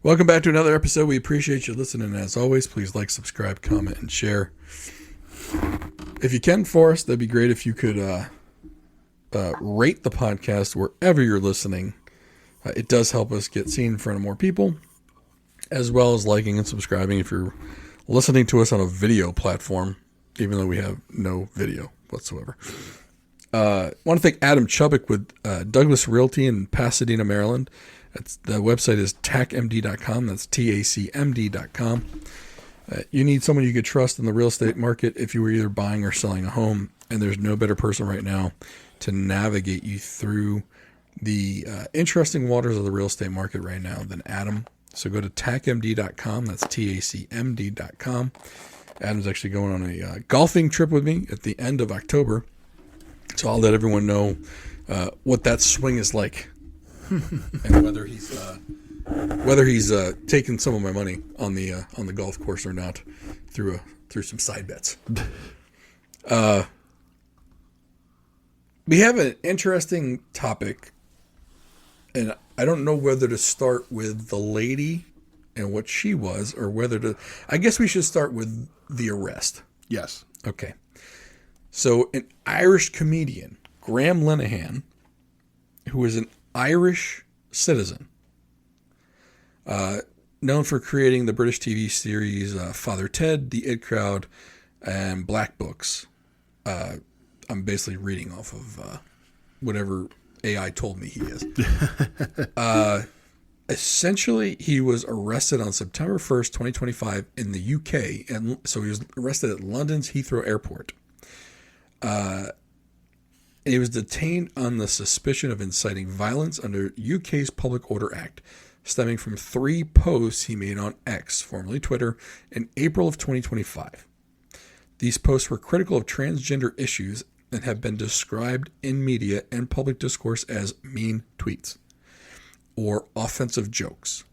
Welcome back to another episode. We appreciate you listening. As always, please like, subscribe, comment, and share. If you can for us, that'd be great if you could rate the podcast wherever you're listening. It does help us get seen in front of more people, as well as liking and subscribing if you're listening to us on a video platform, even though we have no video whatsoever. I want to thank Adam Chubbuck with Douglas Realty in Pasadena, Maryland. The website is tacmd.com. That's tacmd.com. You need someone you could trust in the real estate market if you were either buying or selling a home, and there's no better person right now to navigate you through the interesting waters of the real estate market right now than Adam. So go to tacmd.com. That's tacmd.com. Adam's actually going on a golfing trip with me at the end of October, so I'll let everyone know what that swing is like. And whether he's taking some of my money on the golf course or not through some side bets. We have an interesting topic, and I don't know whether to start with the lady and what she was, or whether to. I guess we should start with the arrest. Yes. Okay. So an Irish comedian, Graham Linehan, who is an Irish citizen, known for creating the British TV series Father Ted, The It Crowd, and Black Books. I'm basically reading off of whatever AI told me he is. Essentially, he was arrested on September 1st, 2025 in the UK. And so he was arrested at London's Heathrow Airport. He was detained on the suspicion of inciting violence under UK's Public Order Act, stemming from 3 posts he made on X, formerly Twitter, in April of 2025. These posts were critical of transgender issues and have been described in media and public discourse as mean tweets or offensive jokes.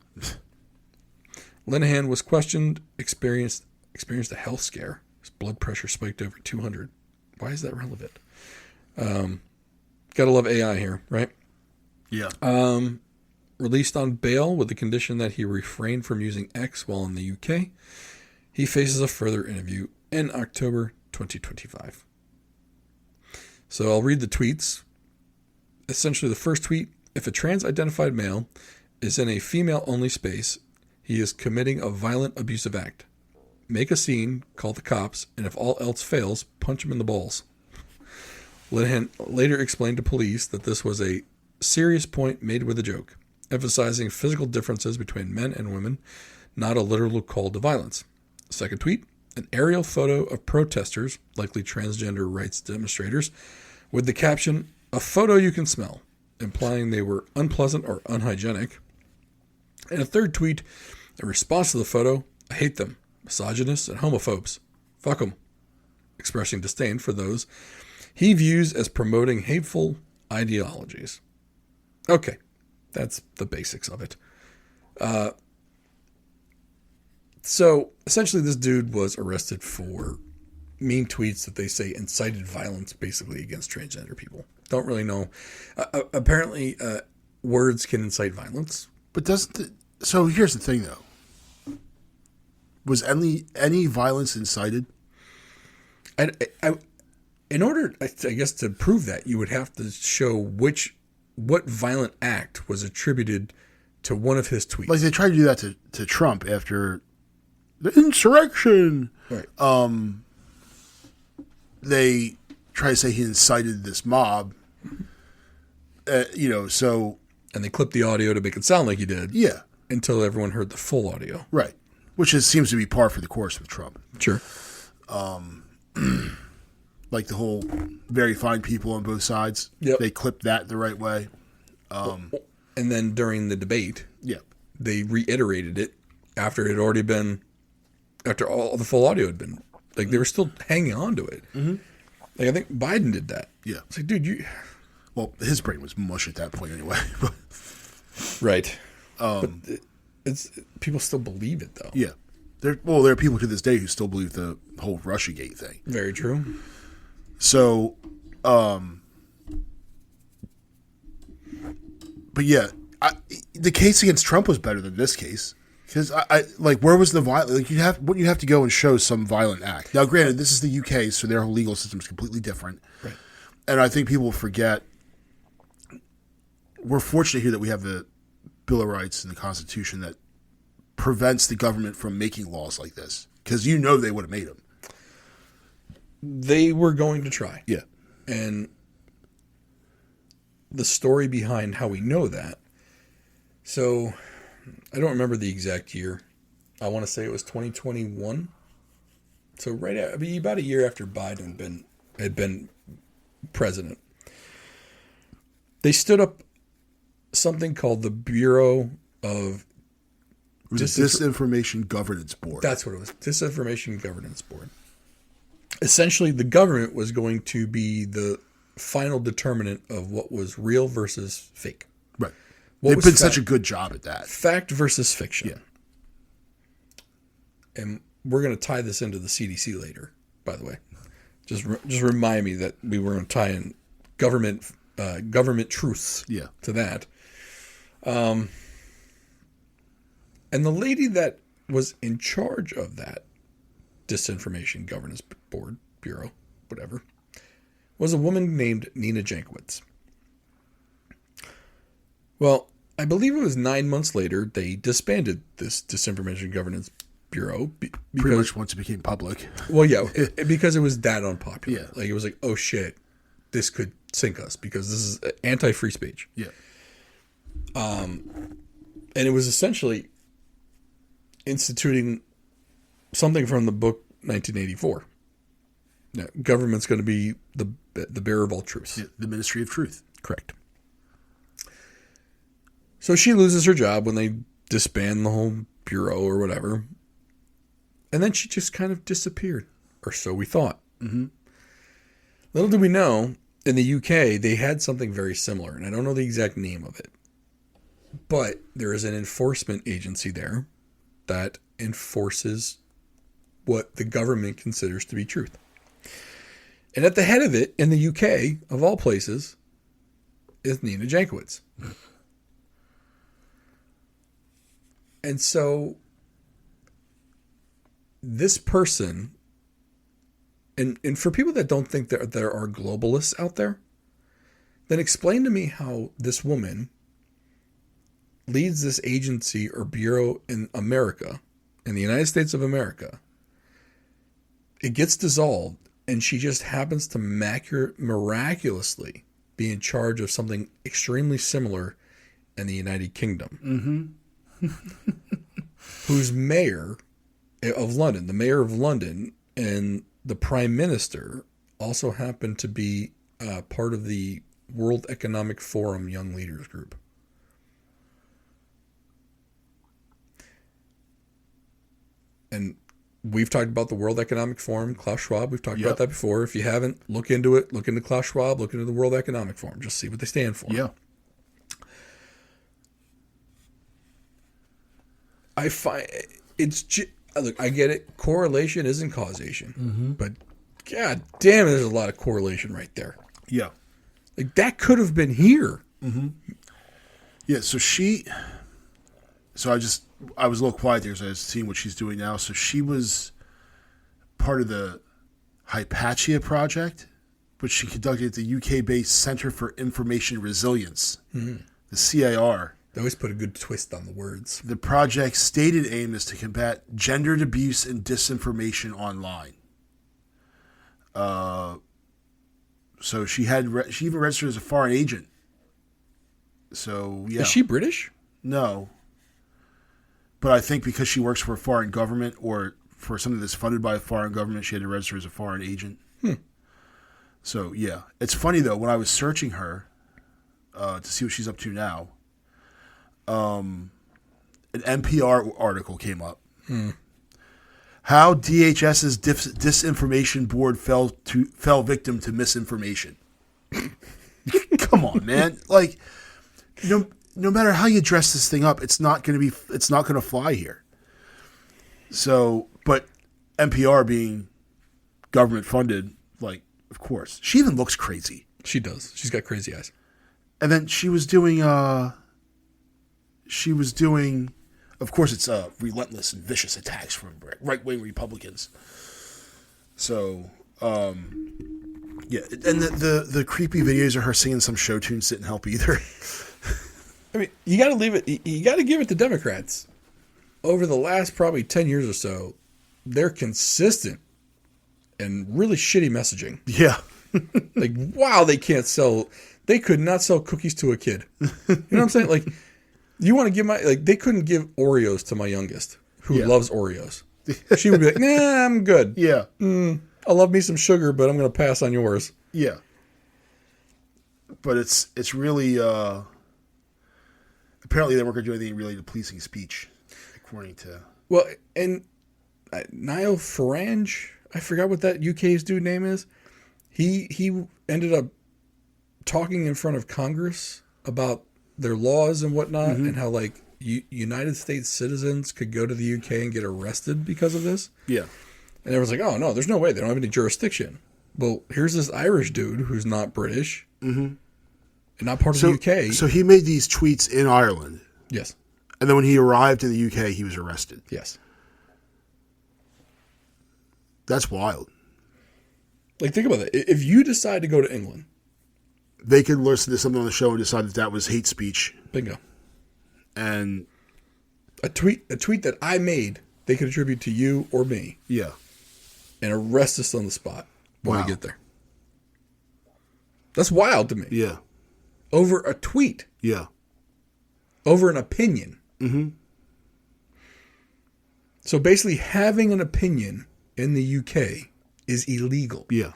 Linehan was questioned, experienced a health scare. His blood pressure spiked over 200. Why is that relevant? Gotta love AI here, right? Yeah. Released on bail with the condition that he refrained from using X while in the UK. He faces a further interview in October 2025. So I'll read the tweets. Essentially, the first tweet: if a trans-identified male is in a female-only space, he is committing a violent, abusive act. Make a scene, call the cops, and if all else fails, punch him in the balls. Linehan later explained to police that this was a serious point made with a joke, emphasizing physical differences between men and women, not a literal call to violence. Second tweet: an aerial photo of protesters, likely transgender rights demonstrators, with the caption, "A photo you can smell," implying they were unpleasant or unhygienic. And a third tweet, in response to the photo: "I hate them, misogynists and homophobes. Fuck them," expressing disdain for those he views as promoting hateful ideologies. Okay, that's the basics of it. So essentially, this dude was arrested for mean tweets that they say incited violence, basically against transgender people. Don't really know. Apparently, words can incite violence. But so here's the thing, though. Was any violence incited? In order, I guess, to prove that, you would have to show what violent act was attributed to one of his tweets. Like they tried to do that to Trump after the insurrection. Right. They try to say he incited this mob. So. And they clipped the audio to make it sound like he did. Yeah. Until everyone heard the full audio. Right. Which seems to be par for the course with Trump. Sure. Like the whole very fine people on both sides. Yep. They clipped that the right way. And then during the debate, yeah, they reiterated it after all the full audio had been, like, they were still hanging on to it. Mm-hmm. Like, I think Biden did that. Yeah. It's like, dude, well, his brain was mush at that point anyway. Right. But it's people still believe it, though. Yeah. There are people to this day who still believe the whole Russiagate thing. Very true. So, but yeah, the case against Trump was better than this case. Because I like, where was the violence? Like, you have to go and show some violent act. Now, granted, this is the UK, so their whole legal system is completely different. Right. And I think people forget. We're fortunate here that we have the Bill of Rights and the Constitution that prevents the government from making laws like this. Because they would have made them. They were going to try. Yeah. And the story behind how we know that. So, I don't remember the exact year. I want to say it was 2021. So about a year after Biden had been president, they stood up something called the Bureau of Disinformation Governance Board. That's what it was. Disinformation Governance Board. Essentially, the government was going to be the final determinant of what was real versus fake. Right. They've been such a good job at that. Fact versus fiction. Yeah. And we're going to tie this into the CDC later, by the way. Just remind me that we were going to tie in government truths to that. And the lady that was in charge of that Disinformation Governance Board, Bureau, whatever, was a woman named Nina Jankowicz. Well, I believe it was 9 months later they disbanded this Disinformation Governance Bureau. Pretty much once it became public. Well, yeah, because it was that unpopular. Yeah. Like, it was like, oh shit, this could sink us because this is anti-free speech. Yeah. And it was essentially instituting something from the book 1984. Now, government's going to be the bearer of all truths. Yeah, the Ministry of Truth. Correct. So she loses her job when they disband the whole bureau or whatever. And then she just kind of disappeared. Or so we thought. Mm-hmm. Little do we know, in the UK, they had something very similar. And I don't know the exact name of it. But there is an enforcement agency there that enforces what the government considers to be truth. And at the head of it, in the UK, of all places, is Nina Jankowicz. And so this person, and for people that don't think there are globalists out there, then explain to me how this woman leads this agency or bureau in America, in the United States of America. It gets dissolved, and she just happens to miraculously be in charge of something extremely similar in the United Kingdom. Mm-hmm. Who's mayor of London. The mayor of London and the prime minister also happen to be part of the World Economic Forum Young Leaders Group. And we've talked about the World Economic Forum, Klaus Schwab. We've talked about that before. If you haven't, look into it. Look into Klaus Schwab. Look into the World Economic Forum. Just see what they stand for. Yeah. I find look, I get it. Correlation isn't causation. Mm-hmm. But god damn it, there's a lot of correlation right there. Yeah. Like, that could have been here. Mm-hmm. Yeah, so I was a little quiet there because I was seeing what she's doing now. So she was part of the Hypatia project, which she conducted at the UK-based Center for Information Resilience, the CIR. They always put a good twist on the words. The project's stated aim is to combat gendered abuse and disinformation online. So she even registered as a foreign agent. So, yeah. Is she British? No. But I think because she works for a foreign government or for something that's funded by a foreign government, she had to register as a foreign agent. So, yeah. It's funny, though, when I was searching her to see what she's up to now, an NPR article came up. How DHS's disinformation board fell victim to misinformation. Come on, man. Like, no matter how you dress this thing up, it's not going to fly here. So, but NPR being government funded, like, of course. She even looks crazy. She does. She's got crazy eyes. And then she was doing Of course, it's relentless and vicious attacks from right-wing Republicans. So, yeah, and the creepy videos of her singing some show tunes didn't help either. I mean, you got to leave it. You got to give it to Democrats. Over the last probably 10 years or so, they're consistent and really shitty messaging. Yeah. Like, wow, they could not sell cookies to a kid. You know what I'm saying? Like, you want to give they couldn't give Oreos to my youngest, who loves Oreos. She would be like, nah, I'm good. Yeah. I love me some sugar, but I'm going to pass on yours. Yeah. But it's really, apparently they weren't going to do anything related to policing speech, according to... Well, and Niall Farage, I forgot what that UK's dude name is. He ended up talking in front of Congress about their laws and whatnot, and how like United States citizens could go to the UK and get arrested because of this. Yeah. And everyone's like, oh no, there's no way, they don't have any jurisdiction. Well, here's this Irish dude who's not British, and not part of the UK. So he made these tweets in Ireland. Yes. And then when he arrived in the UK, he was arrested. Yes. That's wild. Like, think about it. If you decide to go to England, they could listen to something on the show and decide that was hate speech. Bingo. And a tweet that I made, they could attribute to you or me. Yeah. And arrest us on the spot when Wow. we get there. That's wild to me. Yeah. Over a tweet. Yeah. Over an opinion. Mm-hmm. So basically, having an opinion in the UK is illegal. Yeah.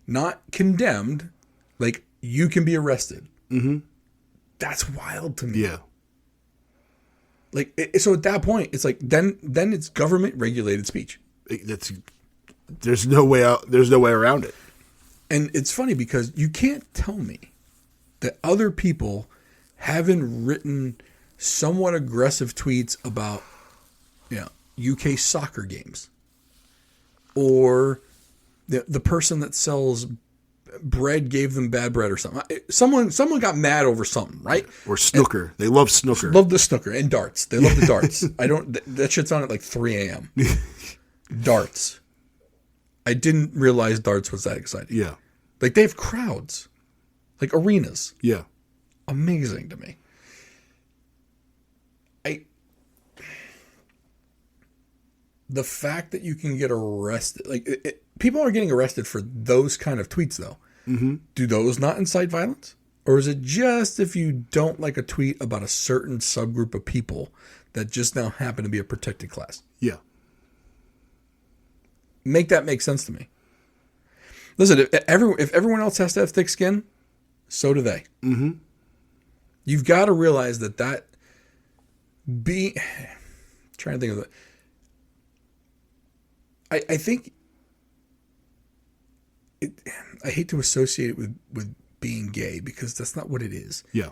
Not condemned. Like, you can be arrested. Mm-hmm. That's wild to me. Yeah. Like, so at that point, it's like, then it's government regulated speech. There's no way out. There's no way around it. And it's funny because you can't tell me that other people haven't written somewhat aggressive tweets about, UK soccer games, or the person that sells bread gave them bad bread or something. Someone got mad over something, right? Or snooker. They love snooker. Love the snooker and darts. They love the darts. That shit's on at like 3 a.m. Darts. I didn't realize darts was that exciting. Yeah. Like, they have crowds, like arenas. Yeah. Amazing to me. The fact that you can get arrested, like, people are getting arrested for those kind of tweets, though. Mm-hmm. Do those not incite violence? Or is it just if you don't like a tweet about a certain subgroup of people that just now happen to be a protected class? Yeah. Make that make sense to me. Listen, if everyone else has to have thick skin, so do they. Mm-hmm. You've got to realize that trying to think of it. I think I hate to associate it with being gay, because that's not what it is. Yeah.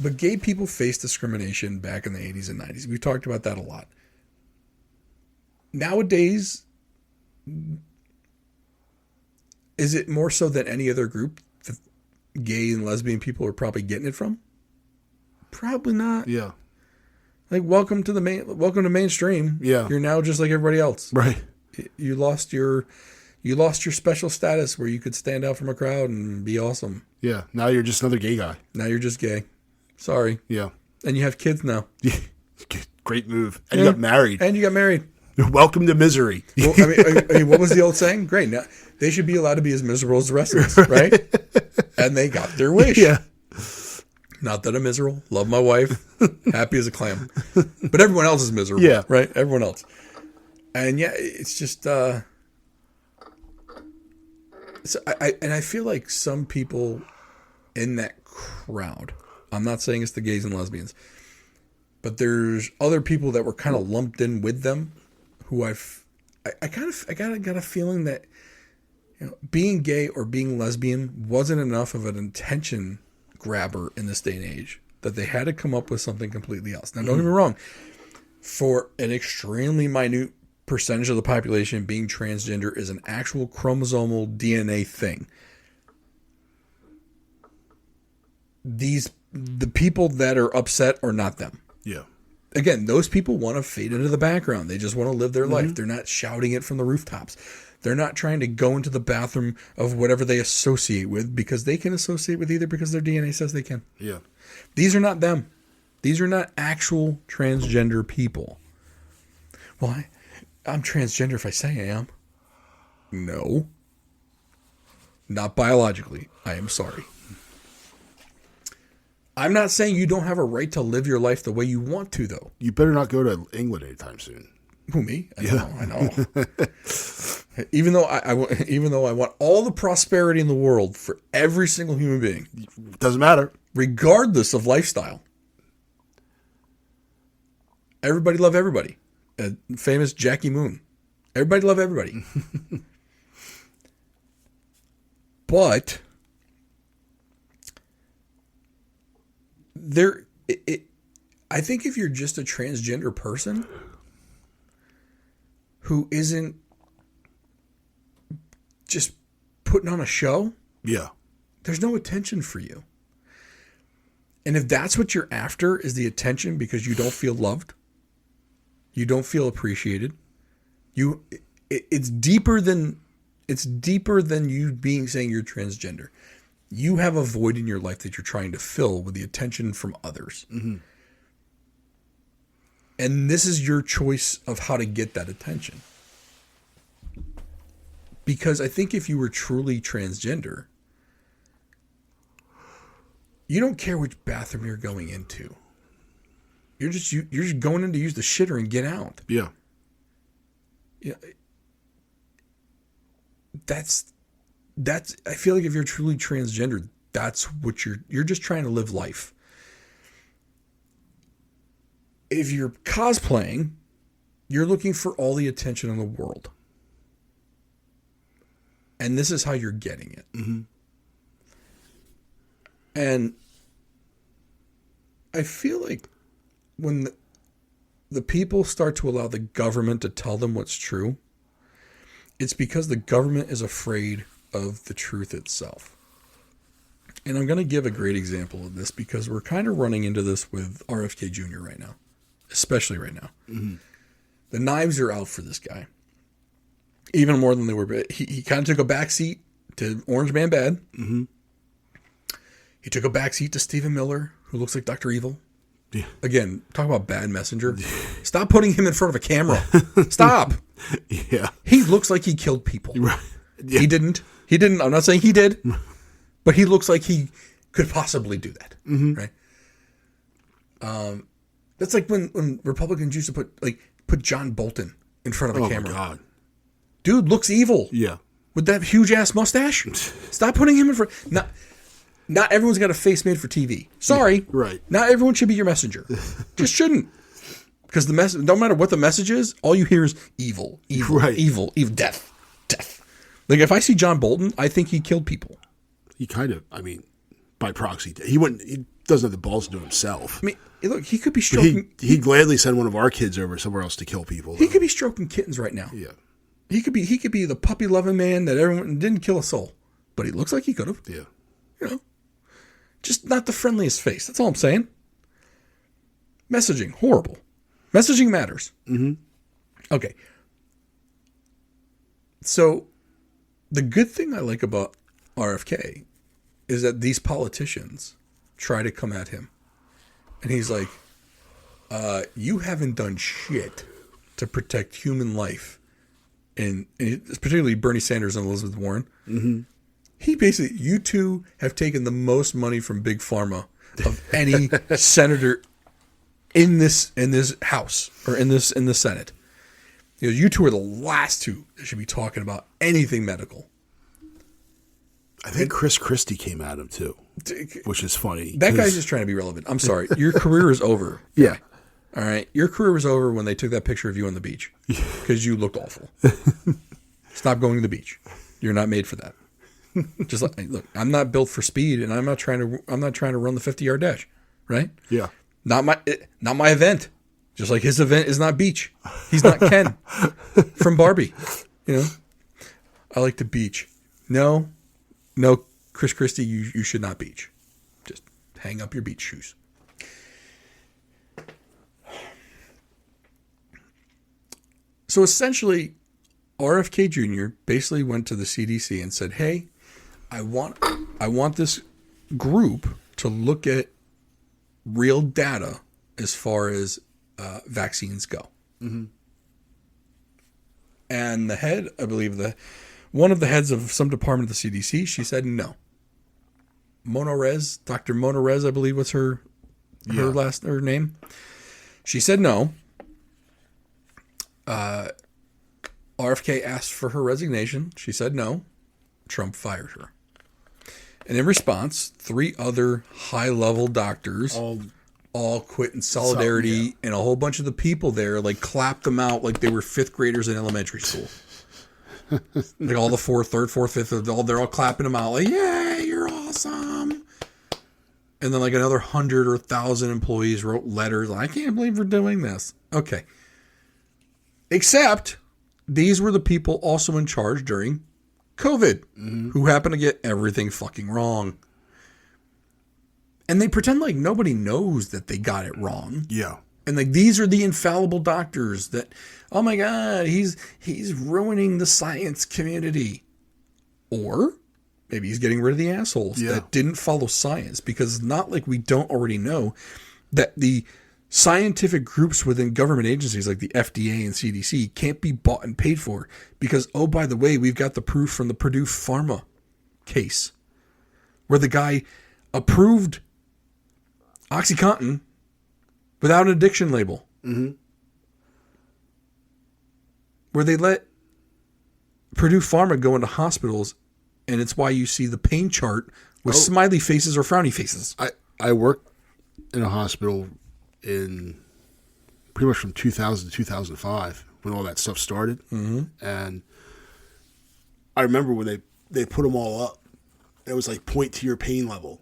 But gay people faced discrimination back in the 80s and 90s. We've talked about that a lot. Nowadays, is it more so than any other group that gay and lesbian people are probably getting it from? Probably not. Yeah. Like, welcome to mainstream. Yeah. You're now just like everybody else. Right. You lost your special status where you could stand out from a crowd and be awesome. Yeah. Now you're just another gay guy. Now you're just gay. Sorry. Yeah. And you have kids now. Yeah. Great move. And you got married. And you got married. Welcome to misery. Well, I mean, what was the old saying? Great. Now they should be allowed to be as miserable as the rest of us, right? And they got their wish. Yeah. Not that I'm miserable. Love my wife. Happy as a clam. But everyone else is miserable. Yeah. Right? Everyone else. And yeah, it's just so I feel like some people in that crowd, I'm not saying it's the gays and lesbians, but there's other people that were kind of lumped in with them who I got a feeling that, being gay or being lesbian wasn't enough of an attention grabber in this day and age, that they had to come up with something completely else. Now, don't get me wrong, for an extremely minute percentage of the population, being transgender is an actual chromosomal DNA thing. The people that are upset are not them. Yeah. again, those people want to fade into the background. They just want to live their life. They're not shouting it from the rooftops. They're not trying to go into the bathroom of whatever they associate with because they can associate with either because their DNA says they can. Yeah. These are not them. These are not actual transgender people. Well, I'm transgender if I say I am. No. Not biologically. I am sorry. I'm not saying you don't have a right to live your life the way you want to, though. You better not go to England anytime soon. Who, me? I know. Even though I want all the prosperity in the world for every single human being. Doesn't matter. Regardless of lifestyle. Everybody love everybody. Famous Jackie Moon. Everybody love everybody. But I think if you're just a transgender person who isn't just putting on a show, yeah, there's no attention for you. And if that's what you're after is the attention because you don't feel loved, you don't feel appreciated, it's deeper than you saying you're transgender. You have a void in your life that you're trying to fill with the attention from others. Mm-hmm. And this is your choice of how to get that attention. Because I think if you were truly transgender, you don't care which bathroom you're going into. You're just going in to use the shitter and get out. Yeah. Yeah. That's I feel like if you're truly transgender, that's what you're just trying to live life. If you're cosplaying, you're looking for all the attention in the world. And this is how you're getting it. Mm-hmm. And I feel like when the people start to allow the government to tell them what's true, it's because the government is afraid of the truth itself. And I'm going to give a great example of this because we're kind of running into this with RFK Jr. right now, especially right now. Mm-hmm. The knives are out for this guy, even more than they were. He kind of took a backseat to Orange Man Bad. Mm-hmm. He took a backseat to Stephen Miller, who looks like Dr. Evil. Yeah. Again, talk about bad messenger. Stop putting him in front of a camera. Stop. Yeah. He looks like he killed people. Right. Yeah. He didn't. I'm not saying he did, but he looks like he could possibly do that. Mm-hmm. Right. That's like when Republicans used to put John Bolton in front of a camera. Oh my God. Dude looks evil. Yeah. With that huge ass mustache. Stop putting him in front. Not everyone's got a face made for TV. Sorry. Yeah, right. Not everyone should be your messenger. Just shouldn't. Because the message, no matter what the message is, all you hear is evil, right. evil, death. Like if I see John Bolton, I think he killed people. He kind of, by proxy, he doesn't have the balls to do it himself. Look, he could be stroking. He'd gladly send one of our kids over somewhere else to kill people. He could be stroking kittens right now. Yeah. He could be the puppy loving man that everyone didn't kill a soul, but he looks like he could have. Yeah. Just not the friendliest face. That's all I'm saying. Messaging, horrible. Messaging matters. Mm-hmm. Okay. So, the good thing I like about RFK is that these politicians try to come at him. And he's like, you haven't done shit to protect human life. And particularly Bernie Sanders and Elizabeth Warren. Mm-hmm. He basically, you two have taken the most money from Big Pharma of any senator in this House or in the Senate. You two are the last two that should be talking about anything medical. I think Chris Christie came at him too, which is funny. That guy's just trying to be relevant. I'm sorry, your career is over. Yeah. All right, your career was over when they took that picture of you on the beach because you looked awful. Stop going to the beach. You're not made for that. Just look, I'm not built for speed, and I'm not trying to run the 50-yard dash, right? Yeah. Not my event. Just like his event is not beach. He's not Ken from Barbie. I like the beach. No, Chris Christie, you should not beach. Just hang up your beach shoes. So essentially, RFK Jr. basically went to the CDC and said, hey, I want this group to look at real data as far as vaccines go. Mm-hmm. And the head, I believe, one of the heads of some department of the CDC, she said no. Dr. Monarez, I believe was her name. She said no. RFK asked for her resignation. She said no. Trump fired her. And in response, 3 other high-level doctors all quit in solidarity, and a whole bunch of the people there like clapped them out like they were 5th graders in elementary school. Like all the 4th, 3rd, 4th, 5th, they're all clapping them out like, "Yay, you're awesome!" And then like another 100 or 1,000 employees wrote letters. I can't believe we're doing this. Okay, except these were the people also in charge during COVID, who happened to get everything fucking wrong. And they pretend like nobody knows that they got it wrong. Yeah. And like these are the infallible doctors that, oh my God, he's ruining the science community. Or maybe he's getting rid of the assholes that didn't follow science, because it's not like we don't already know that the scientific groups within government agencies like the FDA and CDC can't be bought and paid for because, oh, by the way, we've got the proof from the Purdue Pharma case where the guy approved OxyContin without an addiction label. Mm-hmm. Where they let Purdue Pharma go into hospitals, and it's why you see the pain chart with smiley faces or frowny faces. I worked in a hospital in pretty much from 2000 to 2005 when all that stuff started. Mm-hmm. And I remember when they put them all up, it was like point to your pain level.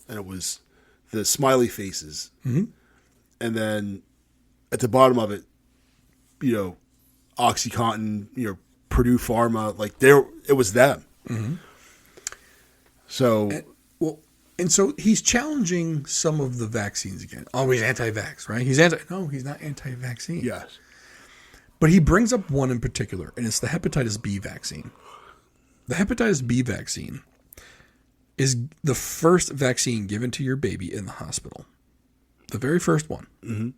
And it was the smiley faces. Mm-hmm. And then at the bottom of it, OxyContin, Purdue Pharma, like it was them. Mm-hmm. So... And so he's challenging some of the vaccines again. Oh, he's anti-vax, right? No, he's not anti-vaccine. Yes. But he brings up one in particular, and it's the hepatitis B vaccine. The hepatitis B vaccine is the first vaccine given to your baby in the hospital. The very first one. Mm-hmm.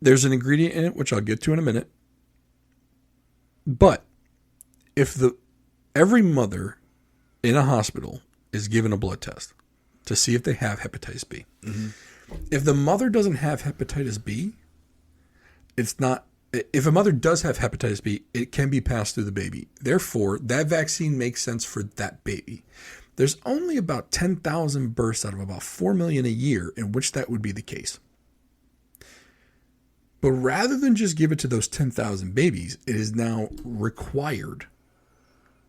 There's an ingredient in it, which I'll get to in a minute. But if every mother in a hospital is given a blood test to see if they have hepatitis B. Mm-hmm. If the mother doesn't have hepatitis B, if a mother does have hepatitis B, it can be passed through the baby. Therefore, that vaccine makes sense for that baby. There's only about 10,000 births out of about 4 million a year in which that would be the case. But rather than just give it to those 10,000 babies, it is now required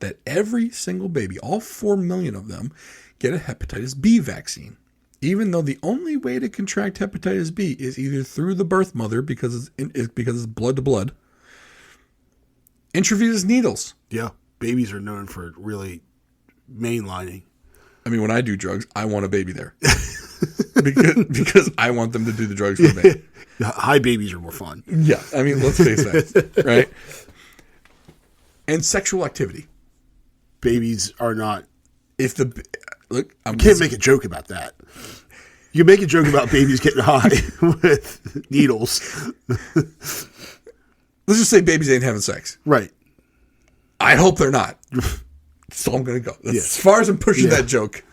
that every single baby, all 4 million of them, get a hepatitis B vaccine. Even though the only way to contract hepatitis B is either through the birth mother because it's blood to blood, intravenous needles. Yeah, babies are known for really mainlining. I mean, when I do drugs, I want a baby there because I want them to do the drugs for me. High babies are more fun. Yeah, I mean, let's face that, right? And sexual activity. Babies are not. You can't make a joke about that. You can make a joke about babies getting high with needles. Let's just say babies ain't having sex. Right. I hope they're not. So I'm going to go. As far as I'm pushing that joke,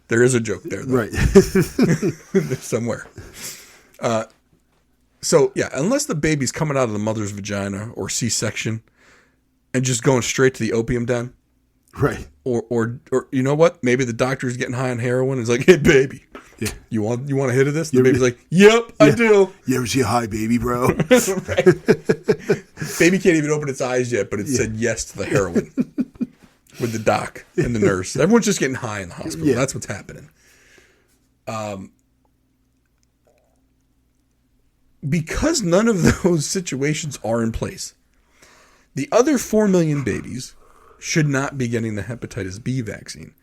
there is a joke there, though. Right. Somewhere. So, unless the baby's coming out of the mother's vagina or C-section and just going straight to the opium den. Right. Or you know what? Maybe the doctor's getting high on heroin and is like, hey, baby, you want a hit of this? And the baby's like, yep, I do. You ever see a high baby, bro? Right. Baby can't even open its eyes yet, but it said yes to the heroin with the doc and the nurse. Everyone's just getting high in the hospital. Yeah. That's what's happening. Because none of those situations are in place, the other 4 million babies should not be getting the hepatitis B vaccine.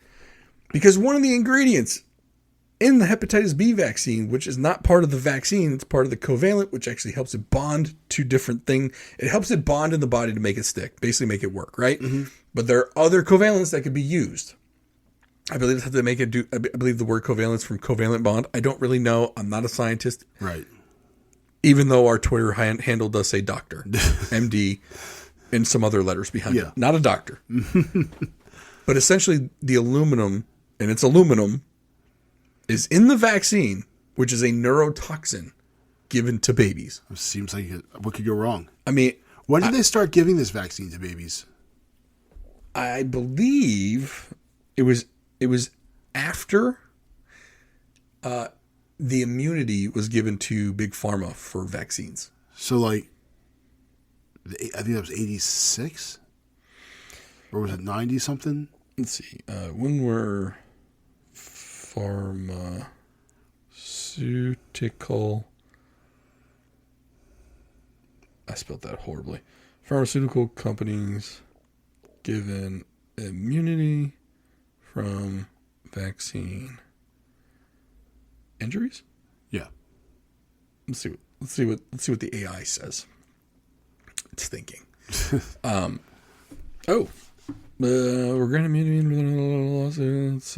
Because one of the ingredients in the hepatitis B vaccine, which is not part of the vaccine, it's part of the covalent, which actually helps it bond to different things. It helps it bond in the body to make it stick, basically make it work, right? Mm-hmm. But there are other covalents that could be used. I believe it's have to make it do. I believe the word covalence from covalent bond. I don't really know. I'm not a scientist. Right. Even though our Twitter handle does say doctor, MD, and some other letters behind it. Not a doctor. But essentially the aluminum, and it's aluminum, is in the vaccine, which is a neurotoxin given to babies. It seems like what could go wrong? I mean, when did they start giving this vaccine to babies? I believe it was after the immunity was given to Big Pharma for vaccines. So, like, I think that was 86? Or was it 90 something? Let's see. When were pharmaceutical... I spelled that horribly. Pharmaceutical companies given immunity from vaccine injuries? Yeah. Let's see what the AI says. It's thinking. We're granted immunity lawsuits,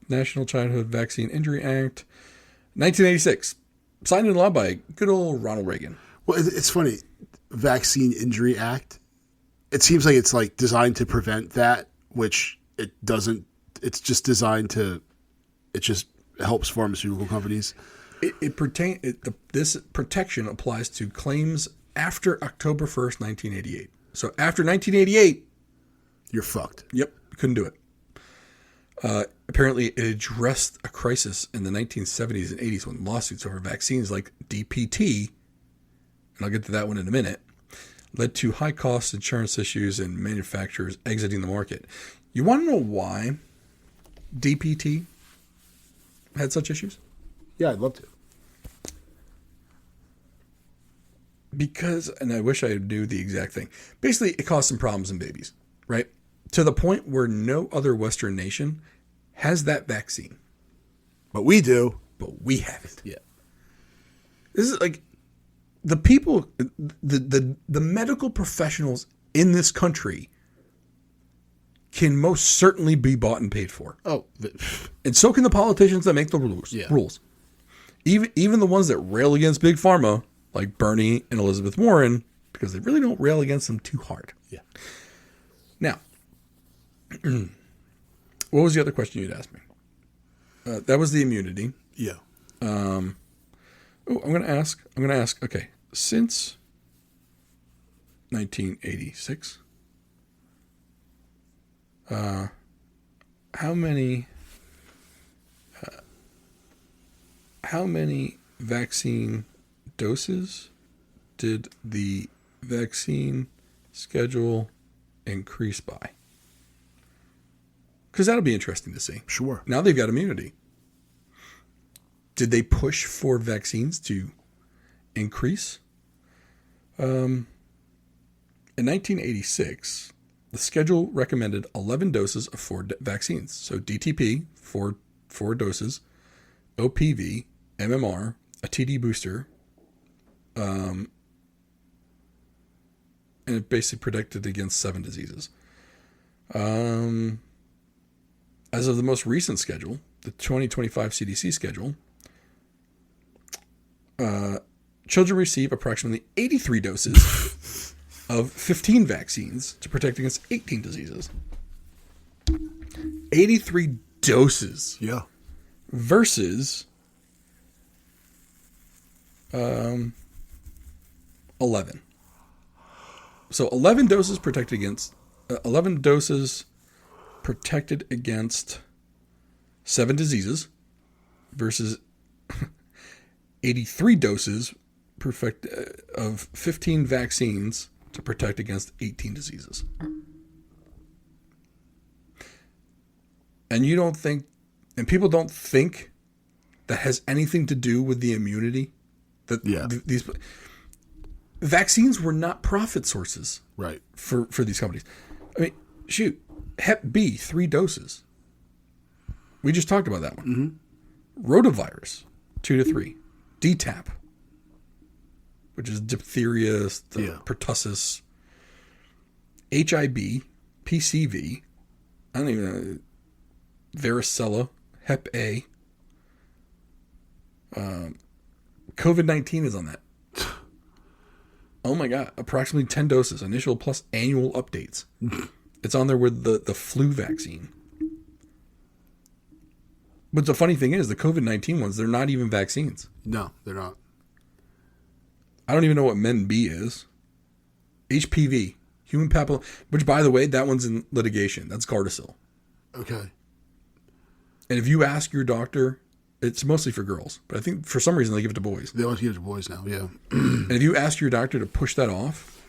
National Childhood Vaccine Injury Act, 1986, signed into law by good old Ronald Reagan. Well, it's funny. Vaccine Injury Act. It seems like it's like designed to prevent that, which it doesn't. It's just designed to. It just helps pharmaceutical companies. This protection applies to claims after October 1st, 1988. So after 1988, you're fucked. Yep, couldn't do it. Apparently, it addressed a crisis in the 1970s and 80s when lawsuits over vaccines like DPT, and I'll get to that one in a minute, led to high-cost insurance issues and manufacturers exiting the market. You want to know why DPT had such issues? Yeah, I'd love to. Because, and I wish I knew the exact thing. Basically, it caused some problems in babies, right? To the point where no other Western nation has that vaccine. But we do. But we have it. Yeah. This is like the people, the medical professionals in this country can most certainly be bought and paid for. Oh. And so can the politicians that make the rules. Yeah. Even the ones that rail against Big Pharma, like Bernie and Elizabeth Warren, because they really don't rail against them too hard. Yeah. Now, what was the other question you'd asked me? That was the immunity. Yeah. I'm going to ask. Okay, since 1986, how many vaccine doses did the vaccine schedule increase by? Because that'll be interesting to see. Sure. Now they've got immunity. Did they push for vaccines to increase? In 1986, the schedule recommended 11 doses of 4 vaccines. So DTP, 4 doses, OPV, MMR, a TD booster, and it basically protected against 7 diseases. As of the most recent schedule, the 2025 CDC schedule, children receive approximately 83 doses of 15 vaccines to protect against 18 diseases. 83 doses. Yeah. Versus 11. So 11 doses protected against 7 diseases versus 83 doses of 15 vaccines to protect against 18 diseases. And you don't think, and people don't think that has anything to do with the immunity. These vaccines were not profit sources, right, for these companies. I mean, shoot, Hep B, 3 doses. We just talked about that one. Rotavirus, 2 to 3. DTaP, which is diphtheria, pertussis. HIB, PCV, I don't even know, varicella, Hep A. COVID-19 is on that. Oh my God. Approximately 10 doses, initial plus annual updates. It's on there with the flu vaccine. But the funny thing is, the COVID-19 ones, they're not even vaccines. No, they're not. I don't even know what Men-B is. HPV, human papilloma, which, by the way, that one's in litigation. That's Gardasil. Okay. And if you ask your doctor, it's mostly for girls, but I think for some reason they give it to boys. They always give it to boys now, yeah. And if you ask your doctor to push that off,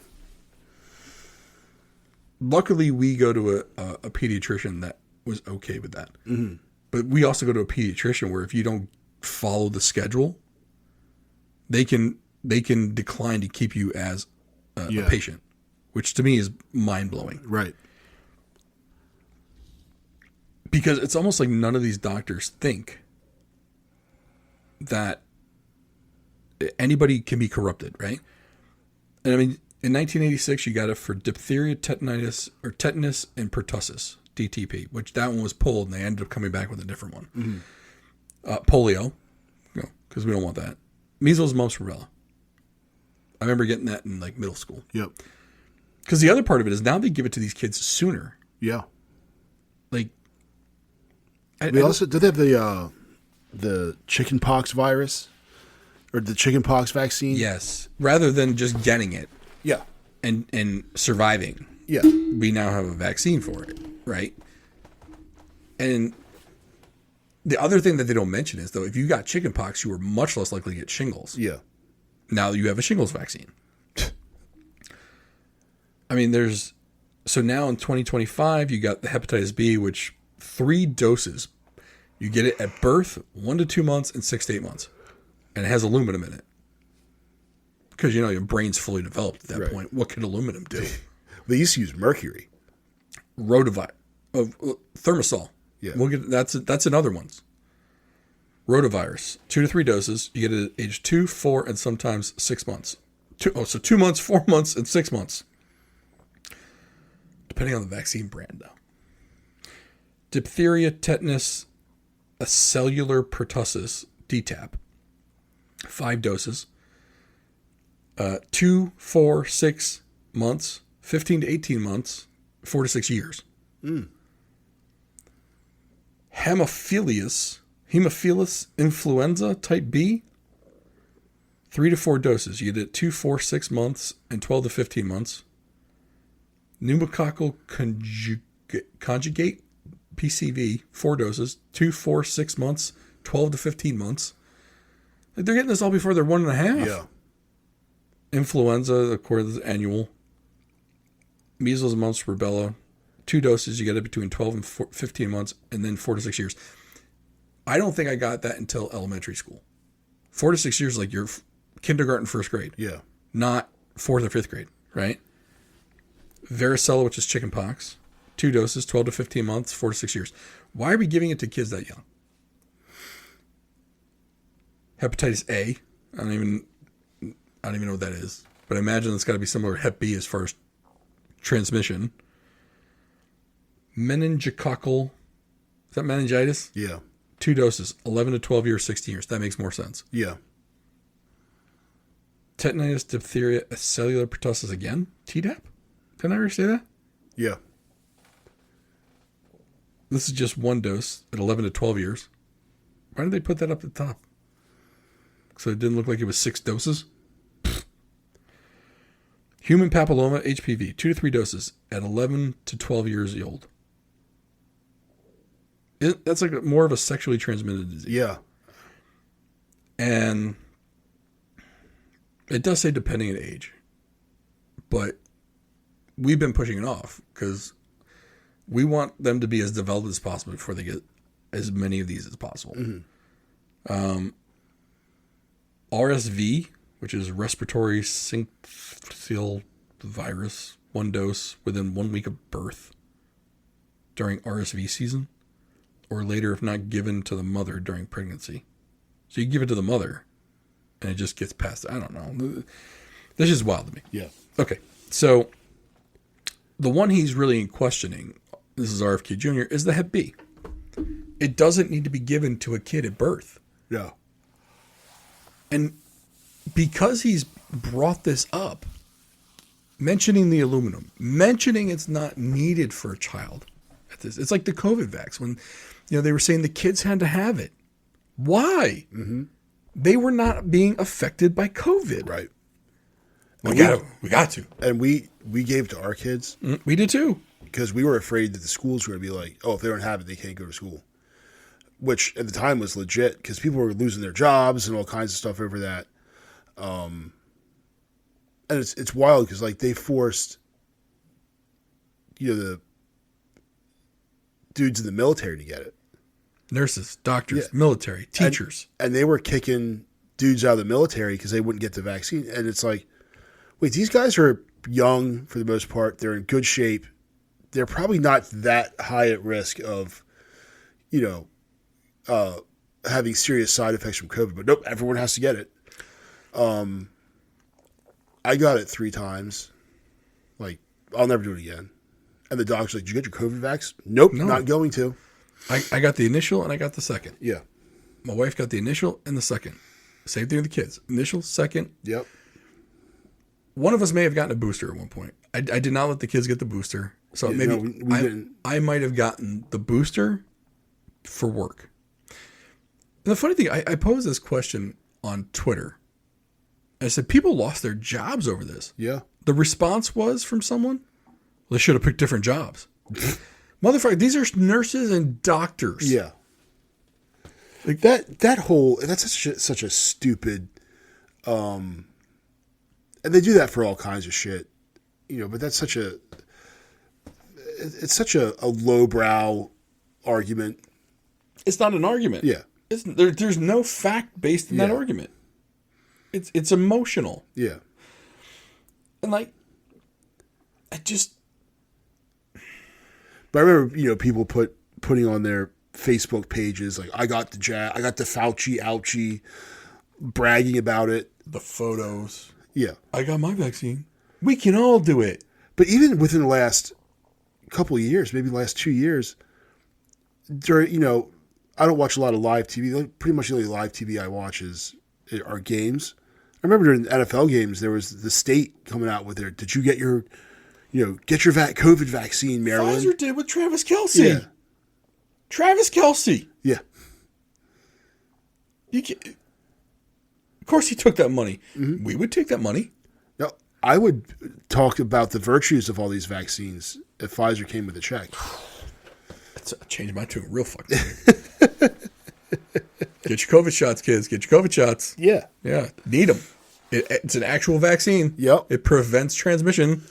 luckily we go to a pediatrician that was okay with that. Mm-hmm. But we also go to a pediatrician where if you don't follow the schedule, they can decline to keep you as a patient, which to me is mind-blowing. Right. Because it's almost like none of these doctors think that anybody can be corrupted, right? And I mean, in 1986, you got it for diphtheria, tetanus, and pertussis, DTP, which that one was pulled, and they ended up coming back with a different one. Mm-hmm. Polio, because we don't want that. Measles, mumps, rubella. I remember getting that in like middle school. Yep. Because the other part of it is now they give it to these kids sooner. Yeah. Like, they have the chicken pox virus or the chicken pox vaccine. Yes. Rather than just getting it. Yeah. And surviving. Yeah. We now have a vaccine for it, right? And the other thing that they don't mention is, though, if you got chicken pox, you were much less likely to get shingles. Yeah. Now you have a shingles vaccine. I mean, so now in 2025, you got the hepatitis B, which 3 doses. You get it at birth, 1 to 2 months, and 6 to 8 months. And it has aluminum in it. Because, your brain's fully developed at that point. What can aluminum do? They used to use mercury. Rotavirus. Thermosol. Yeah. That's another one. Rotavirus. 2 to 3 doses. You get it at age 2, 4, and sometimes 6 months. 2 months, 4 months, and 6 months. Depending on the vaccine brand, though. Diphtheria, tetanus, cellular pertussis, DTaP. 5 doses. 2, 4, 6 months, 15 to 18 months, 4 to 6 years. Mm. Hemophilus influenza type B, 3 to 4 doses. You get it 2, 4, 6 months, and 12 to 15 months. Pneumococcal conjugate, PCV, 4 doses, 2, 4, 6 months, 12 to 15 months. Like, they're getting this all before they're 1.5. Yeah. Influenza, of course, annual. Measles, mumps, rubella, 2 doses. You get it between 12 and 15 months, and then 4 to 6 years. I don't think I got that until elementary school. 4 to 6 years, like your kindergarten, first grade. Yeah. Not 4th or 5th grade, right? Varicella, which is chicken pox, 2 doses, 12 to 15 months, 4 to 6 years. Why are we giving it to kids that young? Hepatitis A, I don't even know what that is, but I imagine it's got to be similar to Hep B as far as transmission. Meningococcal, is that meningitis? Yeah. 2 doses, 11 to 12 years, 16 years. That makes more sense. Yeah. Tetanus, diphtheria, cellular pertussis again? Tdap? Didn't I already say that? Yeah. This is just 1 dose at 11 to 12 years. Why did they put that up at the top? So it didn't look like it was 6 doses? Human papilloma, HPV, 2 to 3 doses at 11 to 12 years old. That's like more of a sexually transmitted disease. Yeah. And it does say depending on age. But we've been pushing it off because we want them to be as developed as possible before they get as many of these as possible. Mm-hmm. RSV, which is respiratory syncytial virus, 1 dose within 1 week of birth during RSV season, or later if not given to the mother during pregnancy. So you give it to the mother and it just gets passed. I don't know. This is wild to me. Yeah. Okay. So the one he's really questioning, this is RFK Jr., is the Hep B. It doesn't need to be given to a kid at birth. Yeah. And because he's brought this up, mentioning the aluminum, mentioning it's not needed for a child. It's like the COVID vax when they were saying the kids had to have it. Why? Mm-hmm. They were not being affected by COVID. Right. We got to. And we gave it to our kids. We did too. Because we were afraid that the schools were going to be like, oh, if they don't have it, they can't go to school. Which at the time was legit because people were losing their jobs and all kinds of stuff over that. And it's wild because like they forced, the dudes in the military to get it. Nurses, doctors, military, teachers. And they were kicking dudes out of the military because they wouldn't get the vaccine. And it's like, wait, these guys are young for the most part. They're in good shape. They're probably not that high at risk of, having serious side effects from COVID. But nope, everyone has to get it. I got it 3 times. Like, I'll never do it again. And the doctor's like, did you get your COVID vax? Nope, not going to. I got the initial and I got the second. Yeah. My wife got the initial and the second. Same thing with the kids. Initial, second. Yep. One of us may have gotten a booster at one point. I did not let the kids get the booster. So maybe we didn't. I might have gotten the booster for work. And the funny thing, I posed this question on Twitter. I said, people lost their jobs over this. Yeah. The response was from someone, well, they should have picked different jobs. Motherfucker, these are nurses and doctors. Yeah. Like that's such a stupid, and they do that for all kinds of shit, but that's such a lowbrow argument. It's not an argument. Yeah. There's no fact based in that argument. It's emotional. Yeah. And like, But I remember, people putting on their Facebook pages like, I got the jab, I got the Fauci ouchie, bragging about it. The photos. Yeah. I got my vaccine. We can all do it. But even within the last couple of years, maybe the last 2 years, during, I don't watch a lot of live TV. Like, pretty much the only live TV I watch are games. I remember during the NFL games, there was the state coming out with did you get your COVID vaccine, Maryland? Pfizer did with Travis Kelce. Yeah. Travis Kelce. Yeah. Of course he took that money. Mm-hmm. We would take that money. Now, I would talk about the virtues of all these vaccines if Pfizer came with a check. That's changed my tune real fucking. Get your COVID shots, kids. Get your COVID shots. Yeah. Yeah. Need them. It's an actual vaccine. Yep. It prevents transmission.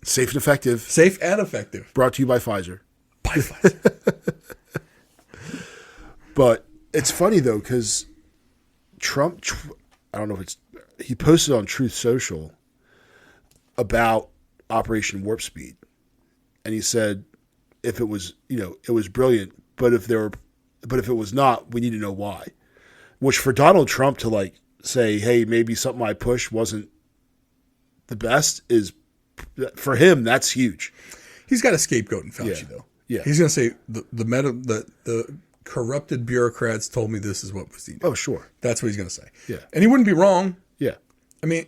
Safe and effective. Safe and effective. Brought to you by Pfizer. By Pfizer. But it's funny, though, because Trump, I don't know if he posted on Truth Social about Operation Warp Speed. And he said, if it was, it was brilliant, but if it was not, we need to know why. Which for Donald Trump to say, hey, maybe something I pushed wasn't the best for him, that's huge. He's got a scapegoat in Fauci, though. Yeah. He's going to say the corrupted bureaucrats told me this is what was needed. Oh, sure. That's what he's going to say. Yeah. And he wouldn't be wrong. Yeah. I mean,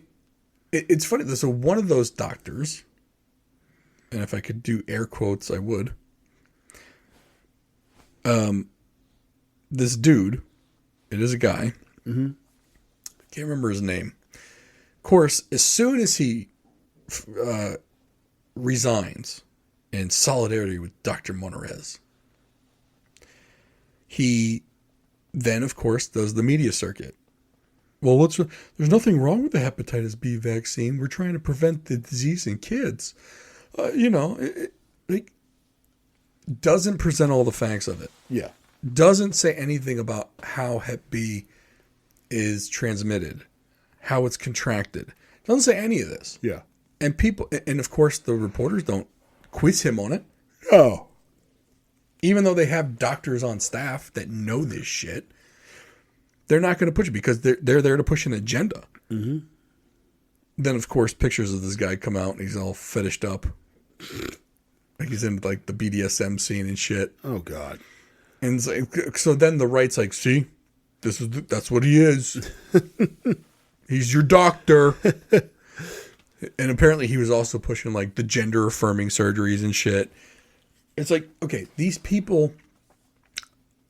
it's funny. So one of those doctors, and if I could do air quotes, I would. This dude, it is a guy. Mm-hmm. I can't remember his name. Of course, as soon as he resigns in solidarity with Dr. Monterez, he then, of course, does the media circuit. Well, there's nothing wrong with the hepatitis B vaccine. We're trying to prevent the disease in kids. It doesn't present all the facts of it. Yeah. Doesn't say anything about how Hep B is transmitted, how it's contracted. Doesn't say any of this. Yeah. And of course, the reporters don't quiz him on it. Oh. Even though they have doctors on staff that know this shit, they're not going to push it because they're there to push an agenda. Mm-hmm. Then, of course, pictures of this guy come out and he's all fetished up. Like he's in like the BDSM scene and shit. Oh, God. And it's like, so then the right's like, see, that's what he is. He's your doctor. And apparently he was also pushing like the gender affirming surgeries and shit. It's like, okay, these people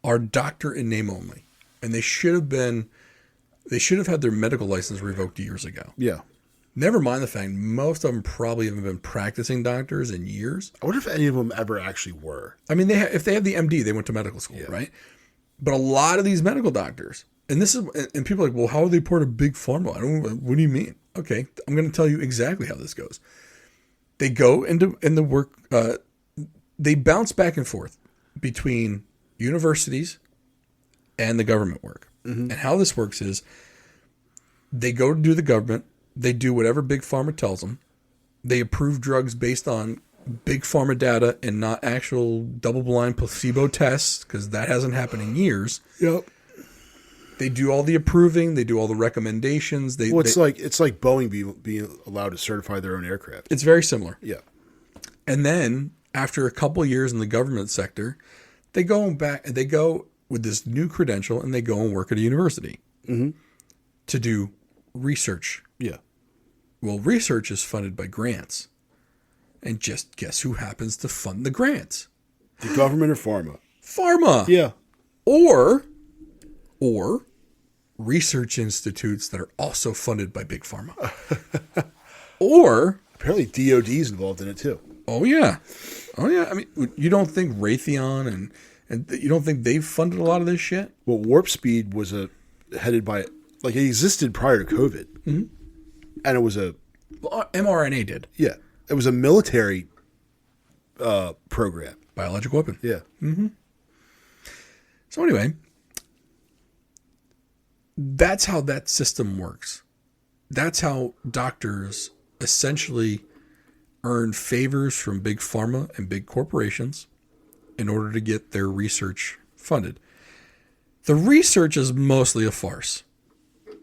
are doctor in name only. And they should have had their medical license revoked years ago. Yeah. Never mind the fact most of them probably haven't been practicing doctors in years. I wonder if any of them ever actually were. I mean, if they have the MD, they went to medical school, right? But a lot of these medical doctors, and people are like, well, how are they part of big pharma? What do you mean? Okay, I'm going to tell you exactly how this goes. They go in the work. They bounce back and forth between universities and the government work. Mm-hmm. And how this works is they go to do the government. They do whatever Big Pharma tells them. They approve drugs based on Big Pharma data and not actual double-blind placebo tests, because that hasn't happened in years. Yep. They do all the approving. They do all the recommendations. It's like Boeing being allowed to certify their own aircraft. It's very similar. Yeah. And then after a couple of years in the government sector, they go with this new credential and they go and work at a university to do research. Yeah. Well, research is funded by grants. And just guess who happens to fund the grants? The government or pharma? Pharma. Yeah. Or research institutes that are also funded by Big Pharma. Or apparently DOD is involved in it too. Oh yeah. I mean, you don't think Raytheon and you don't think they've funded a lot of this shit? Well, Warp Speed was headed by, like, it existed prior to COVID. Mm-hmm. And it was mRNA did. Yeah. It was a military program. Biological weapon. Yeah. Mm-hmm. So anyway, that's how that system works. That's how doctors essentially earn favors from big pharma and big corporations in order to get their research funded. The research is mostly a farce.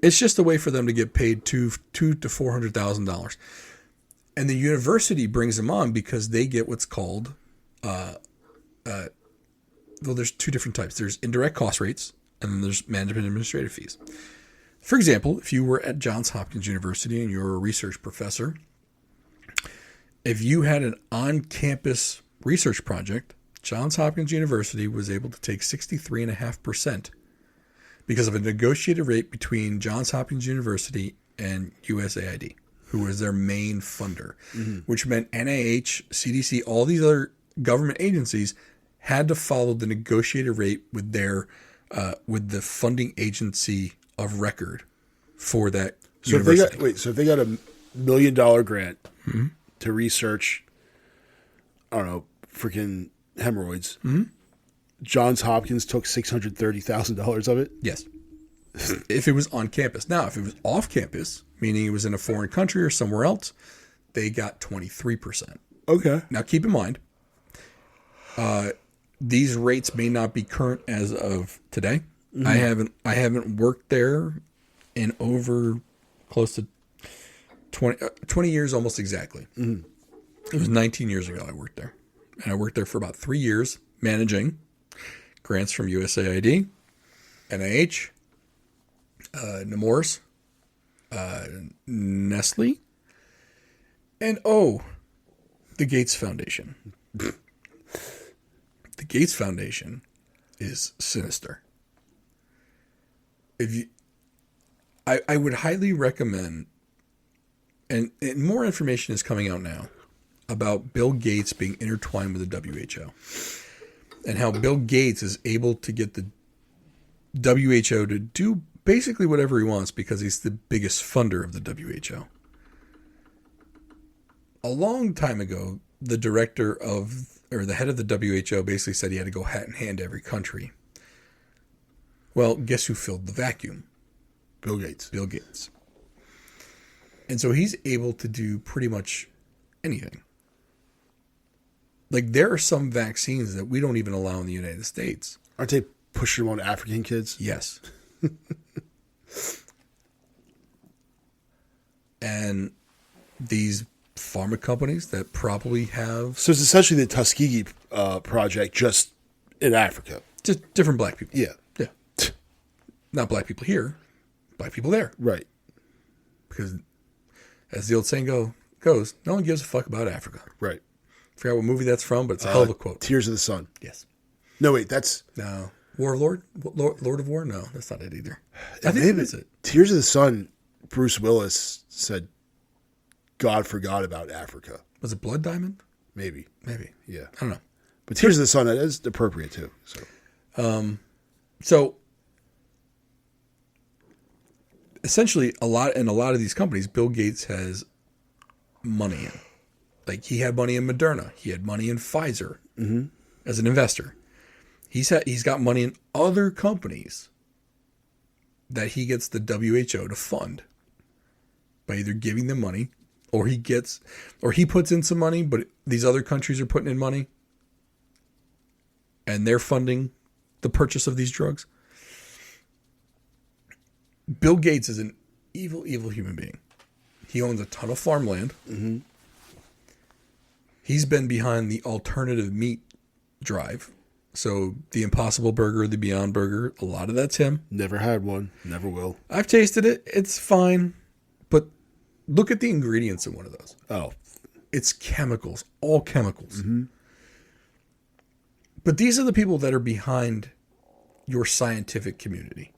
It's just a way for them to get paid $200,000 to $400,000. And the university brings them on because they get what's called, there's two different types. There's indirect cost rates, and then there's management administrative fees. For example, if you were at Johns Hopkins University and you're a research professor, if you had an on-campus research project, Johns Hopkins University was able to take 63.5% because of a negotiated rate between Johns Hopkins University and USAID, who was their main funder, which meant NIH, CDC, all these other government agencies had to follow the negotiated rate with with the funding agency of record for that university. So if they got $1 million grant to research, I don't know, freaking hemorrhoids, Johns Hopkins took $630,000 of it? Yes. If it was on campus. Now, if it was off campus, meaning it was in a foreign country or somewhere else, they got 23%. Okay. Now, keep in mind, these rates may not be current as of today. Mm-hmm. I haven't worked there in over close to 20 years, almost exactly. Mm-hmm. It was 19 years ago I worked there. And I worked there for about 3 years managing grants from USAID, NIH, Nemours, Nestle, and the Gates Foundation. The Gates Foundation is sinister. I would highly recommend, and more information is coming out now about Bill Gates being intertwined with the WHO and how Bill Gates is able to get the WHO to do basically whatever he wants because he's the biggest funder of the WHO. A long time ago, the head of the WHO basically said he had to go hat in hand to every country. Well, guess who filled the vacuum? Bill Gates. Bill Gates. And so he's able to do pretty much anything. Like, there are some vaccines that we don't even allow in the United States. Aren't they pushing them on African kids? Yes. And these pharma companies that probably have So it's essentially the Tuskegee project, just in Africa. just different black people. Yeah. Yeah. Not black people here, black people there. Right. Because as the old saying goes, no one gives a fuck about Africa. Right. Forgot what movie that's from, but it's a hell of a quote. Tears of the Sun. Yes. No, wait, that's... No. War of Lord of War? No, that's not it either. I think Maybe. that's it. Tears of the Sun, Bruce Willis said God forgot about Africa. Was it Blood Diamond? Maybe. Yeah. I don't know. But Tears of the Sun, that is appropriate too. So essentially, a lot of these companies, Bill Gates has money in. Like, he had money in Moderna. He had money in Pfizer as an investor. He's got money in other companies that he gets the WHO to fund by either giving them money, or he puts in some money, but these other countries are putting in money and they're funding the purchase of these drugs. Bill Gates is an evil, evil human being. He owns a ton of farmland. Mm-hmm. He's been behind the alternative meat drive. So the Impossible Burger, the Beyond Burger, a lot of that's him. Never had one. Never will. I've tasted it. It's fine. But look at the ingredients in one of those. Oh. It's chemicals. All chemicals. Mm-hmm. But these are the people that are behind your scientific community.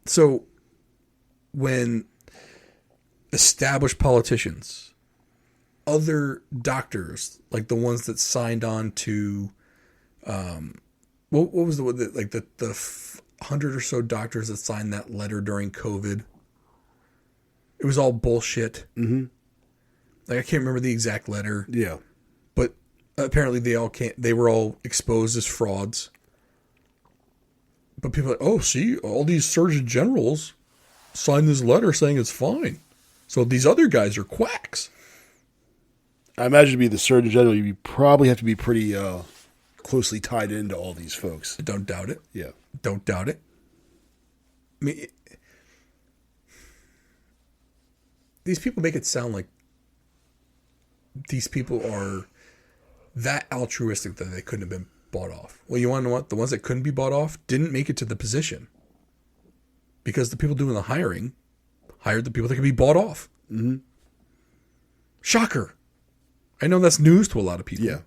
So when established politicians, other doctors, like the ones that signed on to, what was the 100 or so doctors that signed that letter during COVID? It was all bullshit. Mm-hmm. Like, I can't remember the exact letter. Yeah. But apparently they were all exposed as frauds. But people are like, oh, see, all these surgeon generals signed this letter saying it's fine. So these other guys are quacks. I imagine to be the Surgeon General, you probably have to be pretty closely tied into all these folks. I don't doubt it. Yeah. Don't doubt it. I mean, these people make it sound like these people are that altruistic that they couldn't have been bought off. Well, you want to know what? The ones that couldn't be bought off didn't make it to the position because the people doing the hiring hired the people that could be bought off. Mm-hmm. Shocker. I know that's news to a lot of people. Yeah.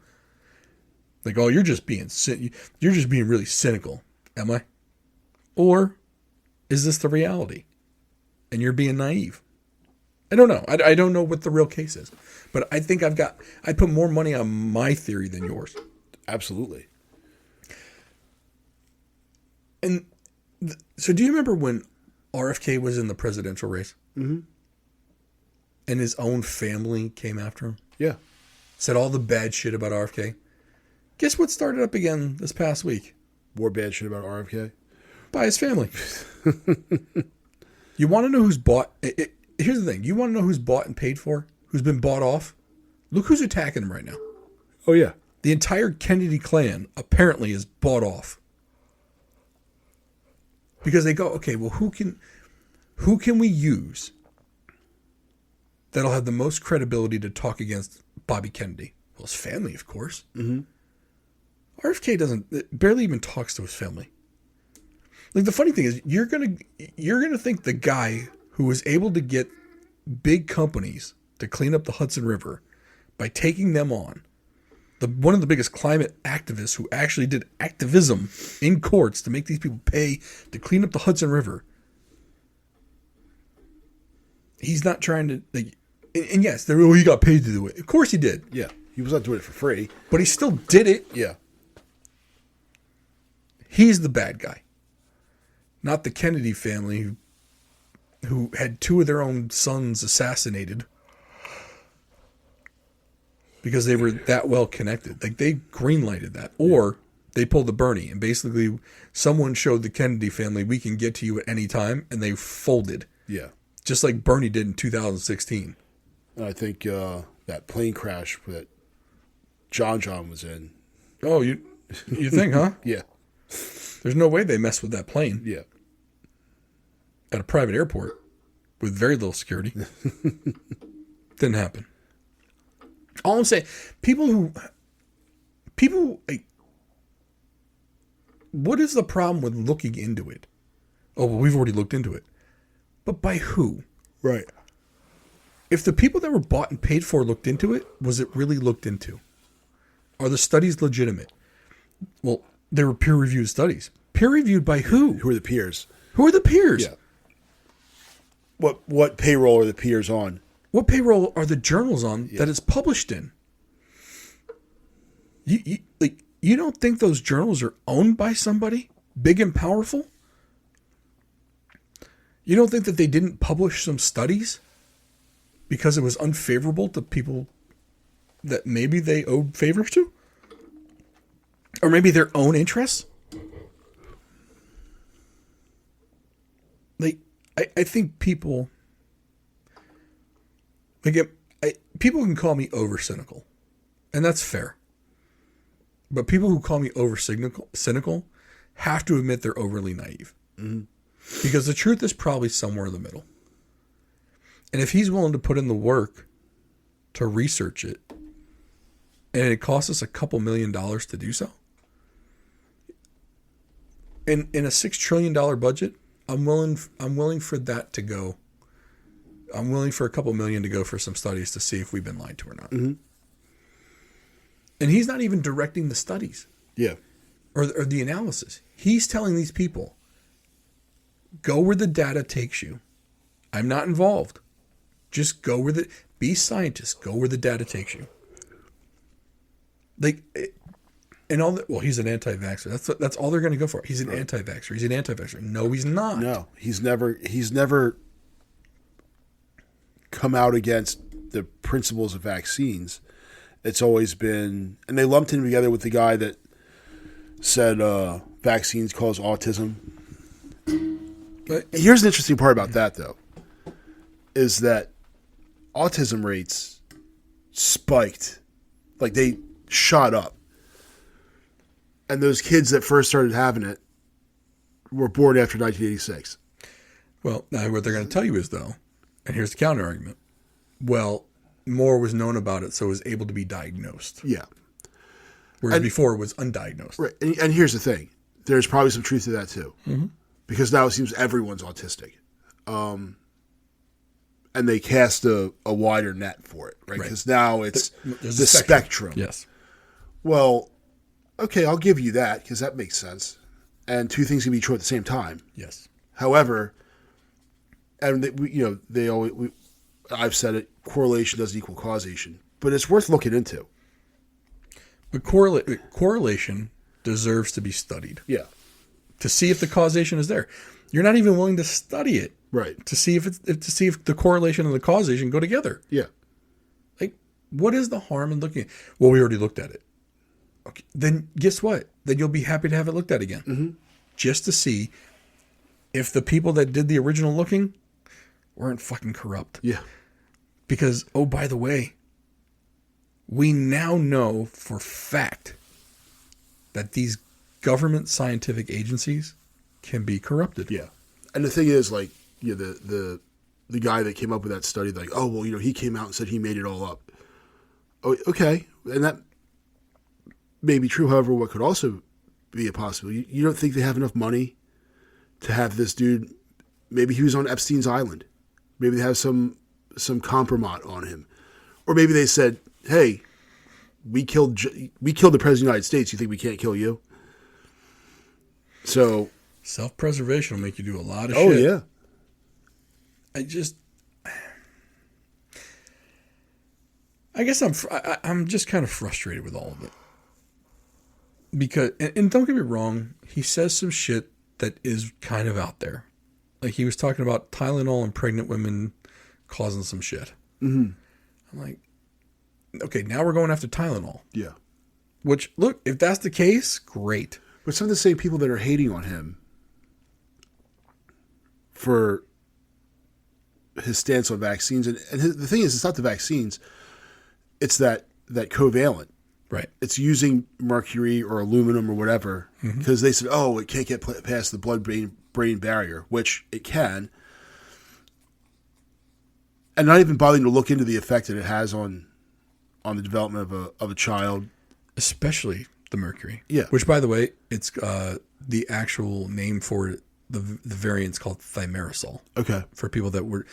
Like, oh, you're just being really cynical. Am I? Or is this the reality? And you're being naive? I don't know. I don't know what the real case is. But I think I put more money on my theory than yours. Absolutely. And so do you remember when RFK was in the presidential race? Mm-hmm. And his own family came after him? Yeah. Said all the bad shit about RFK. Guess what started up again this past week? More bad shit about RFK? By his family. You want to know who's bought... Here's the thing. You want to know who's bought and paid for? Who's been bought off? Look who's attacking him right now. Oh, yeah. The entire Kennedy clan apparently is bought off. Because they go, okay, well, who can we use that'll have the most credibility to talk against Bobby Kennedy? Well, his family, of course. Mm-hmm. RFK barely even talks to his family. Like, the funny thing is, you're gonna think the guy who was able to get big companies to clean up the Hudson River by taking them on, one of the biggest climate activists who actually did activism in courts to make these people pay to clean up the Hudson River. He's not trying to, like, and yes, he got paid to do it. Of course he did. Yeah. He was not doing it for free. But he still did it. Yeah. He's the bad guy. Not the Kennedy family who had two of their own sons assassinated because they were that well connected. Like, they greenlighted that. Or they pulled the Bernie, and basically someone showed the Kennedy family, we can get to you at any time, and they folded. Yeah. Just like Bernie did in 2016. I think that plane crash that John was in. Oh, you think, huh? Yeah. There's no way they messed with that plane Yeah. at a private airport with very little security. Didn't happen. All I'm saying, people, like, what is the problem with looking into it? Oh, well, we've already looked into it. But by who? Right. If the people that were bought and paid for looked into it, was it really looked into? Are the studies legitimate? Well, they were peer-reviewed studies. Peer-reviewed by who? Who are the peers? Who are the peers? Yeah. What payroll are the peers on? What payroll are the journals on that it's published in? You don't think those journals are owned by somebody big and powerful? You don't think that they didn't publish some studies because it was unfavorable to people that maybe they owed favors to? Or maybe their own interests? Like, I think people... people can call me over cynical, and that's fair. But people who call me over cynical have to admit they're overly naive. Mm-hmm. Because the truth is probably somewhere in the middle. And if he's willing to put in the work to research it, and it costs us a couple $1 million to do so, in a $6 trillion budget, I'm willing for that to go. I'm willing for a couple million to go for some studies to see if we've been lied to or not. Mm-hmm. And he's not even directing the studies. Yeah. Or the analysis. He's telling these people, go where the data takes you. I'm not involved. Just go where be scientists. Go where the data takes you. He's an anti-vaxxer. That's all they're going to go for. He's an anti-vaxxer. He's an anti-vaxxer. No, he's not. No, he's never come out against the principles of vaccines. It's always been, and they lumped him together with the guy that said vaccines cause autism. But here's an interesting part about that, though, is that autism rates spiked, like they shot up. And those kids that first started having it were born after 1986. Well, now what they're going to tell you is, though, and here's the counter argument. Well, more was known about it, so it was able to be diagnosed. Yeah. Whereas before it was undiagnosed. Right. And here's the thing. There's probably some truth to that, too. Mm-hmm. Because now it seems everyone's autistic. And they cast a wider net for it, right? Because now it's the spectrum. Yes. Well, okay, I'll give you that because that makes sense. And two things can be true at the same time. Yes. However, and I've said it, correlation doesn't equal causation, but it's worth looking into. But correlation deserves to be studied. Yeah. To see if the causation is there. You're not even willing to study it. Right. To see if the correlation and the causation go together. Yeah. Like, what is the harm in looking at it? Well, we already looked at it. Okay. Then guess what? Then you'll be happy to have it looked at again. Mm-hmm. Just to see if the people that did the original looking weren't fucking corrupt. Yeah. Because, oh, by the way, we now know for fact that these government scientific agencies can be corrupted. Yeah. And the thing is, like, the guy that came up with that study, like, oh, well, he came out and said he made it all up. Oh, okay. And that may be true. However, what could also be a possibility, you don't think they have enough money to have this dude, maybe he was on Epstein's Island. Maybe they have some compromat on him. Or maybe they said, hey, we killed the President of the United States. You think we can't kill you? So self-preservation will make you do a lot of shit. Oh, yeah. I guess I'm just kind of frustrated with all of it. Because, and don't get me wrong, he says some shit that is kind of out there. Like he was talking about Tylenol and pregnant women causing some shit. Mm-hmm. I'm like, okay, now we're going after Tylenol. Yeah. Which, look, if that's the case, great. But some of the same people that are hating on him for his stance on vaccines, and the thing is, it's not the vaccines, it's that covalent. Right. It's using mercury or aluminum or whatever because they said, oh, it can't get past the blood-brain barrier, which it can. And not even bothering to look into the effect that it has on the development of a child. Especially the mercury. Yeah. Which, by the way, it's the actual name for it, the variant's called thimerosal. Okay. For people that were,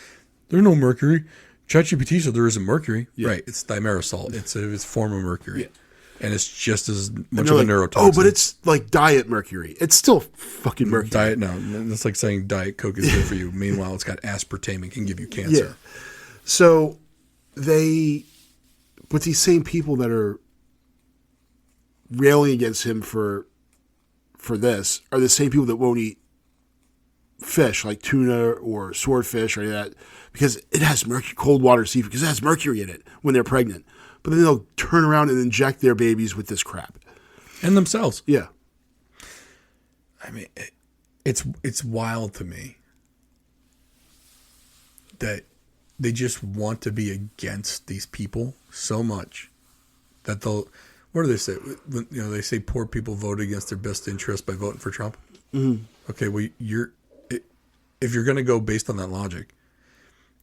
there's no mercury. ChatGPT said there isn't mercury. Yeah. Right. It's thimerosal. It's a form of mercury. Yeah. And it's just as much of a neurotoxin. Oh, but it's like diet mercury. It's still fucking mercury. Diet, no. It's like saying Diet Coke is good for you. Meanwhile, it's got aspartame and can give you cancer. Yeah. So but these same people that are railing against him for this are the same people that won't eat fish like tuna or swordfish or any of that because it has mercury, cold water seafood, because it has mercury in it when they're pregnant. But then they'll turn around and inject their babies with this crap. And themselves. Yeah. I mean, it's wild to me that they just want to be against these people so much that they'll, what do they say? They say poor people vote against their best interest by voting for Trump. Mm-hmm. Okay, well, if you're going to go based on that logic,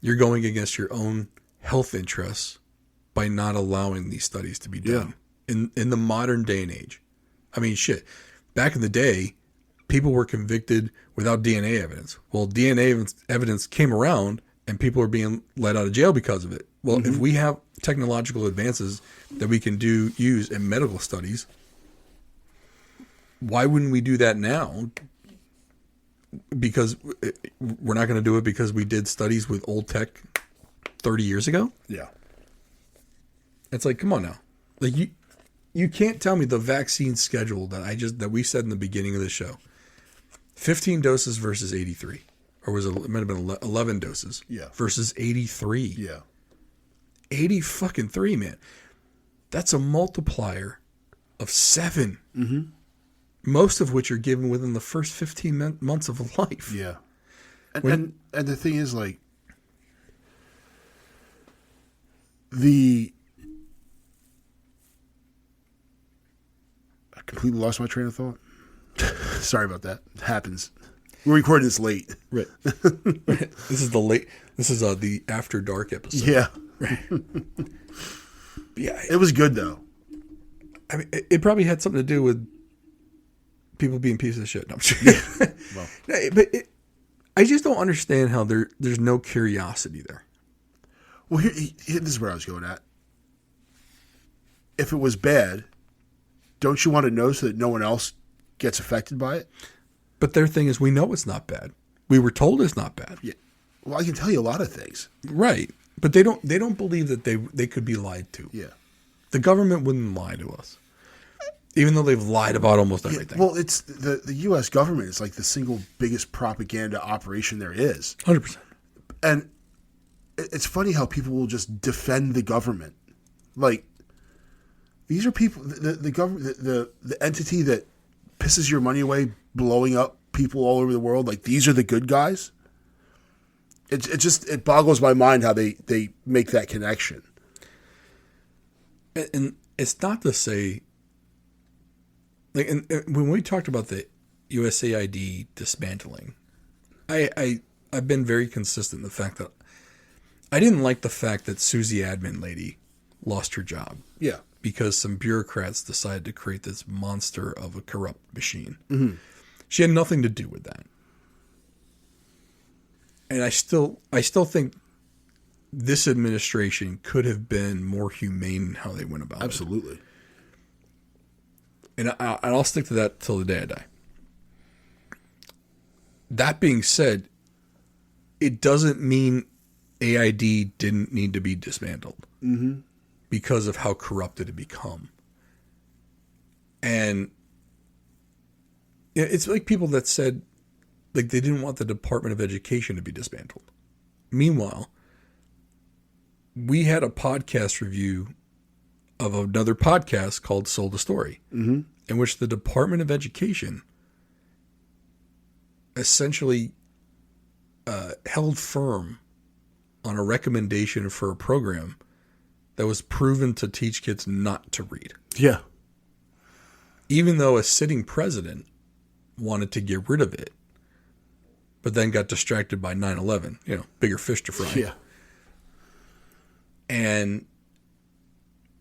you're going against your own health interests by not allowing these studies to be done in the modern day and age. I mean, shit. Back in the day, people were convicted without DNA evidence. Well, DNA evidence came around, and people are being let out of jail because of it. Well, if we have technological advances that we can use in medical studies, why wouldn't we do that now? Because we're not going to do it because we did studies with old tech 30 years ago? Yeah. It's like, come on now. Like you can't tell me the vaccine schedule that we said in the beginning of the show. 15 doses versus 83. Or it might have been 11 doses. Yeah. Versus 83. Yeah. 80 fucking 3, man. That's a multiplier of 7. Mm-hmm. Most of which are given within the first 15 months of life. Yeah. And the thing is, like, I completely lost my train of thought. Sorry about that. It happens. We're recording this late. Right. This is the After Dark episode. Yeah. Right. Yeah. It was good, though. I mean, it probably had something to do with people being pieces of shit. No, I'm kidding. Well. But I just don't understand how there's no curiosity there. Well, this is where I was going at. If it was bad, don't you want to know so that no one else gets affected by it? But their thing is, we know it's not bad. We were told it's not bad. Yeah. Well, I can tell you a lot of things. Right. But they don't believe that they could be lied to. Yeah. The government wouldn't lie to us. Even though they've lied about almost everything. Yeah, well, it's the U.S. government is like the single biggest propaganda operation there is. 100%. And it's funny how people will just defend the government. Like, these are people, the government, the entity that pisses your money away, blowing up people all over the world. Like, these are the good guys. It boggles my mind how they make that connection. And it's not to say, like, and when we talked about the USAID dismantling, I've been very consistent in the fact that I didn't like the fact that Susie admin lady lost her job. Yeah. Because some bureaucrats decided to create this monster of a corrupt machine. Mm-hmm. She had nothing to do with that. And I still think this administration could have been more humane in how they went about Absolutely. it. And I'll stick to that till the day I die. That being said, it doesn't mean AID didn't need to be dismantled because of how corrupt it had become. And it's like people that said, like, they didn't want the Department of Education to be dismantled. Meanwhile, we had a podcast review of another podcast called Sold a Story, in which the Department of Education essentially held firm on a recommendation for a program that was proven to teach kids not to read. Yeah. Even though a sitting president wanted to get rid of it, but then got distracted by 9/11, bigger fish to fry. Yeah. And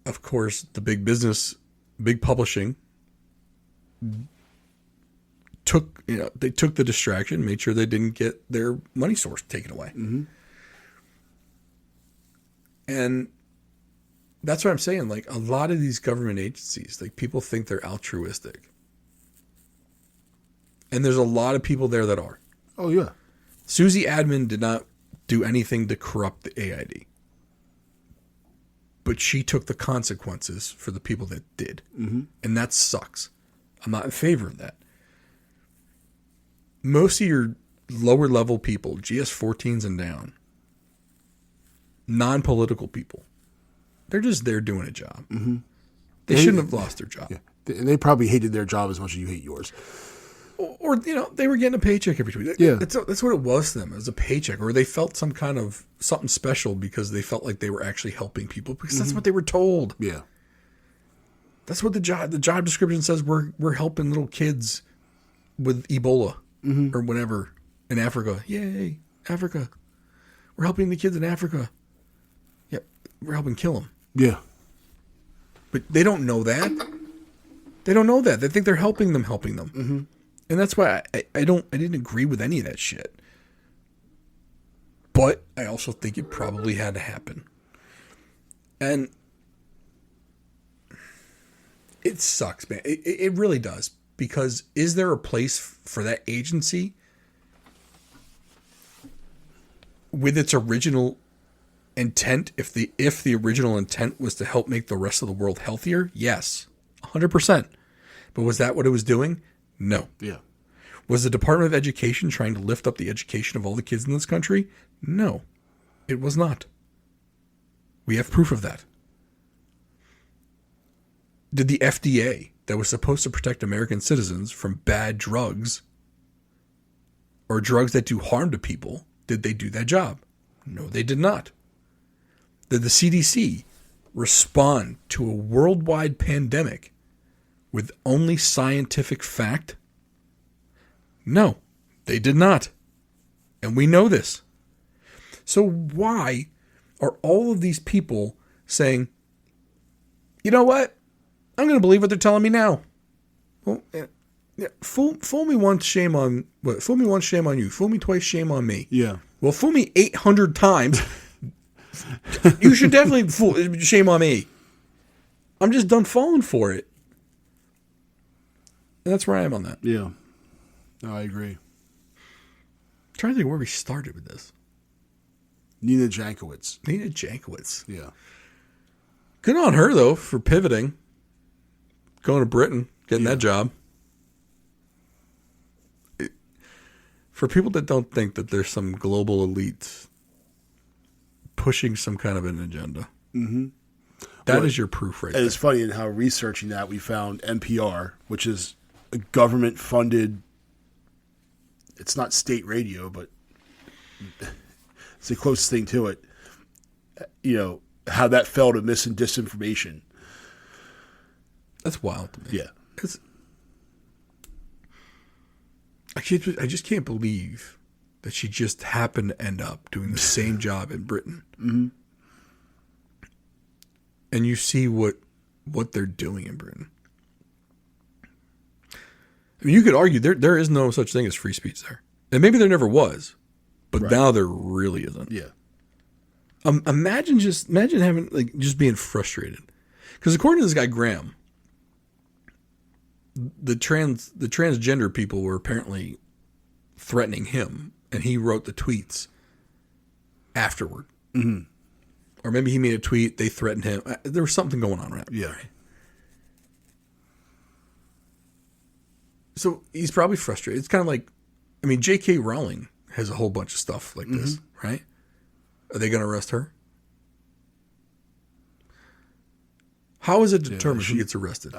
of course, the big publishing took the distraction, made sure they didn't get their money source taken away. Mm-hmm. And that's what I'm saying. Like, a lot of these government agencies, like, people think they're altruistic. And there's a lot of people there that are. Oh, yeah. Susie Admin did not do anything to corrupt the AID. But she took the consequences for the people that did. Mm-hmm. And that sucks. I'm not in favor of that. Most of your lower level people, GS-14s and down, non-political people, they're just there doing a job. Mm-hmm. They shouldn't have lost their job. Yeah. And they probably hated their job as much as you hate yours. Or they were getting a paycheck every 2 weeks. Yeah. That's what it was to them. It was a paycheck. Or they felt some kind of something special because they felt like they were actually helping people because that's what they were told. Yeah. That's what the job description says. We're helping little kids with Ebola or whatever in Africa. Yay, Africa. We're helping the kids in Africa. Yeah, we're helping kill them. Yeah. But they don't know that. They don't know that. They think they're helping them. Mm-hmm. And that's why I didn't agree with any of that shit. But I also think it probably had to happen. And it sucks, man. It really does. Because is there a place for that agency with its original intent? If the original intent was to help make the rest of the world healthier, yes, 100%. But was that what it was doing? No. Yeah. Was the Department of Education trying to lift up the education of all the kids in this country? No, it was not. We have proof of that. Did the FDA, that was supposed to protect American citizens from bad drugs or drugs that do harm to people, did they do that job? No, they did not. Did the CDC respond to a worldwide pandemic with only scientific fact? No, they did not. And we know this. So why are all of these people saying, you know what? I'm going to believe what they're telling me now. Well, fool me once, shame on what? Fool me once, shame on you. Fool me twice, shame on me. Yeah. Well, fool me 800 times. You should definitely shame on me. I'm just done falling for it. And that's where I am on that. Yeah. No, I agree. I'm trying to think where we started with this. Nina Jankowicz. Yeah. Good on her, though, for pivoting. Going to Britain, getting that job. For people that don't think that there's some global elite pushing some kind of an agenda, that is your proof right there. And it's funny in how researching that we found NPR, which is a government-funded, it's not state radio, but it's the closest thing to it. How that fell to mis and disinformation. That's wild to me. Yeah. I just can't believe that she just happened to end up doing the same job in Britain. Mm-hmm. And you see what they're doing in Britain. I mean, you could argue there is no such thing as free speech there. And maybe there never was. But now there really isn't. Yeah. Imagine having, just being frustrated. Because according to this guy, Graham, the transgender people were apparently threatening him, and he wrote the tweets afterward. Mm-hmm. Or maybe he made a tweet, they threatened him. There was something going on, right? Yeah. So he's probably frustrated. It's kind of like, J.K. Rowling has a whole bunch of stuff like this, right? Are they going to arrest her? How is it determined she gets arrested?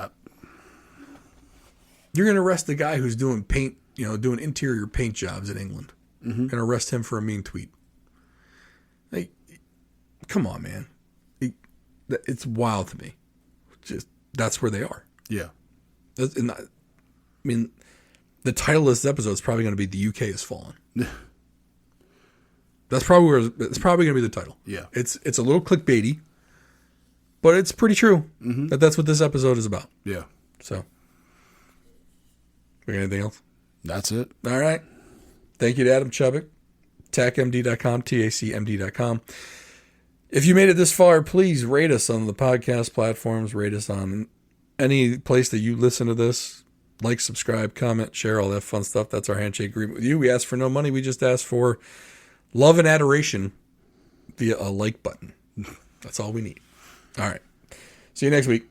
You're going to arrest the guy who's doing paint, doing interior paint jobs in England. Mm-hmm. Going to arrest him for a mean tweet. Like, come on, man. It's wild to me. Just that's where they are. Yeah. I mean, the title of this episode is probably going to be "The UK Has Fallen." That's probably where it's probably going to be the title. Yeah. It's a little clickbaity, but it's pretty true that's what this episode is about. Yeah. So, we got anything else? That's it. All right. Thank you to Adam Chubbuck, tacmd.com, tacmd.com. If you made it this far, please rate us on the podcast platforms. Rate us on any place that you listen to this. Like, subscribe, comment, share, all that fun stuff. That's our handshake agreement with you. We ask for no money. We just ask for love and adoration via a like button. That's all we need. All right. See you next week.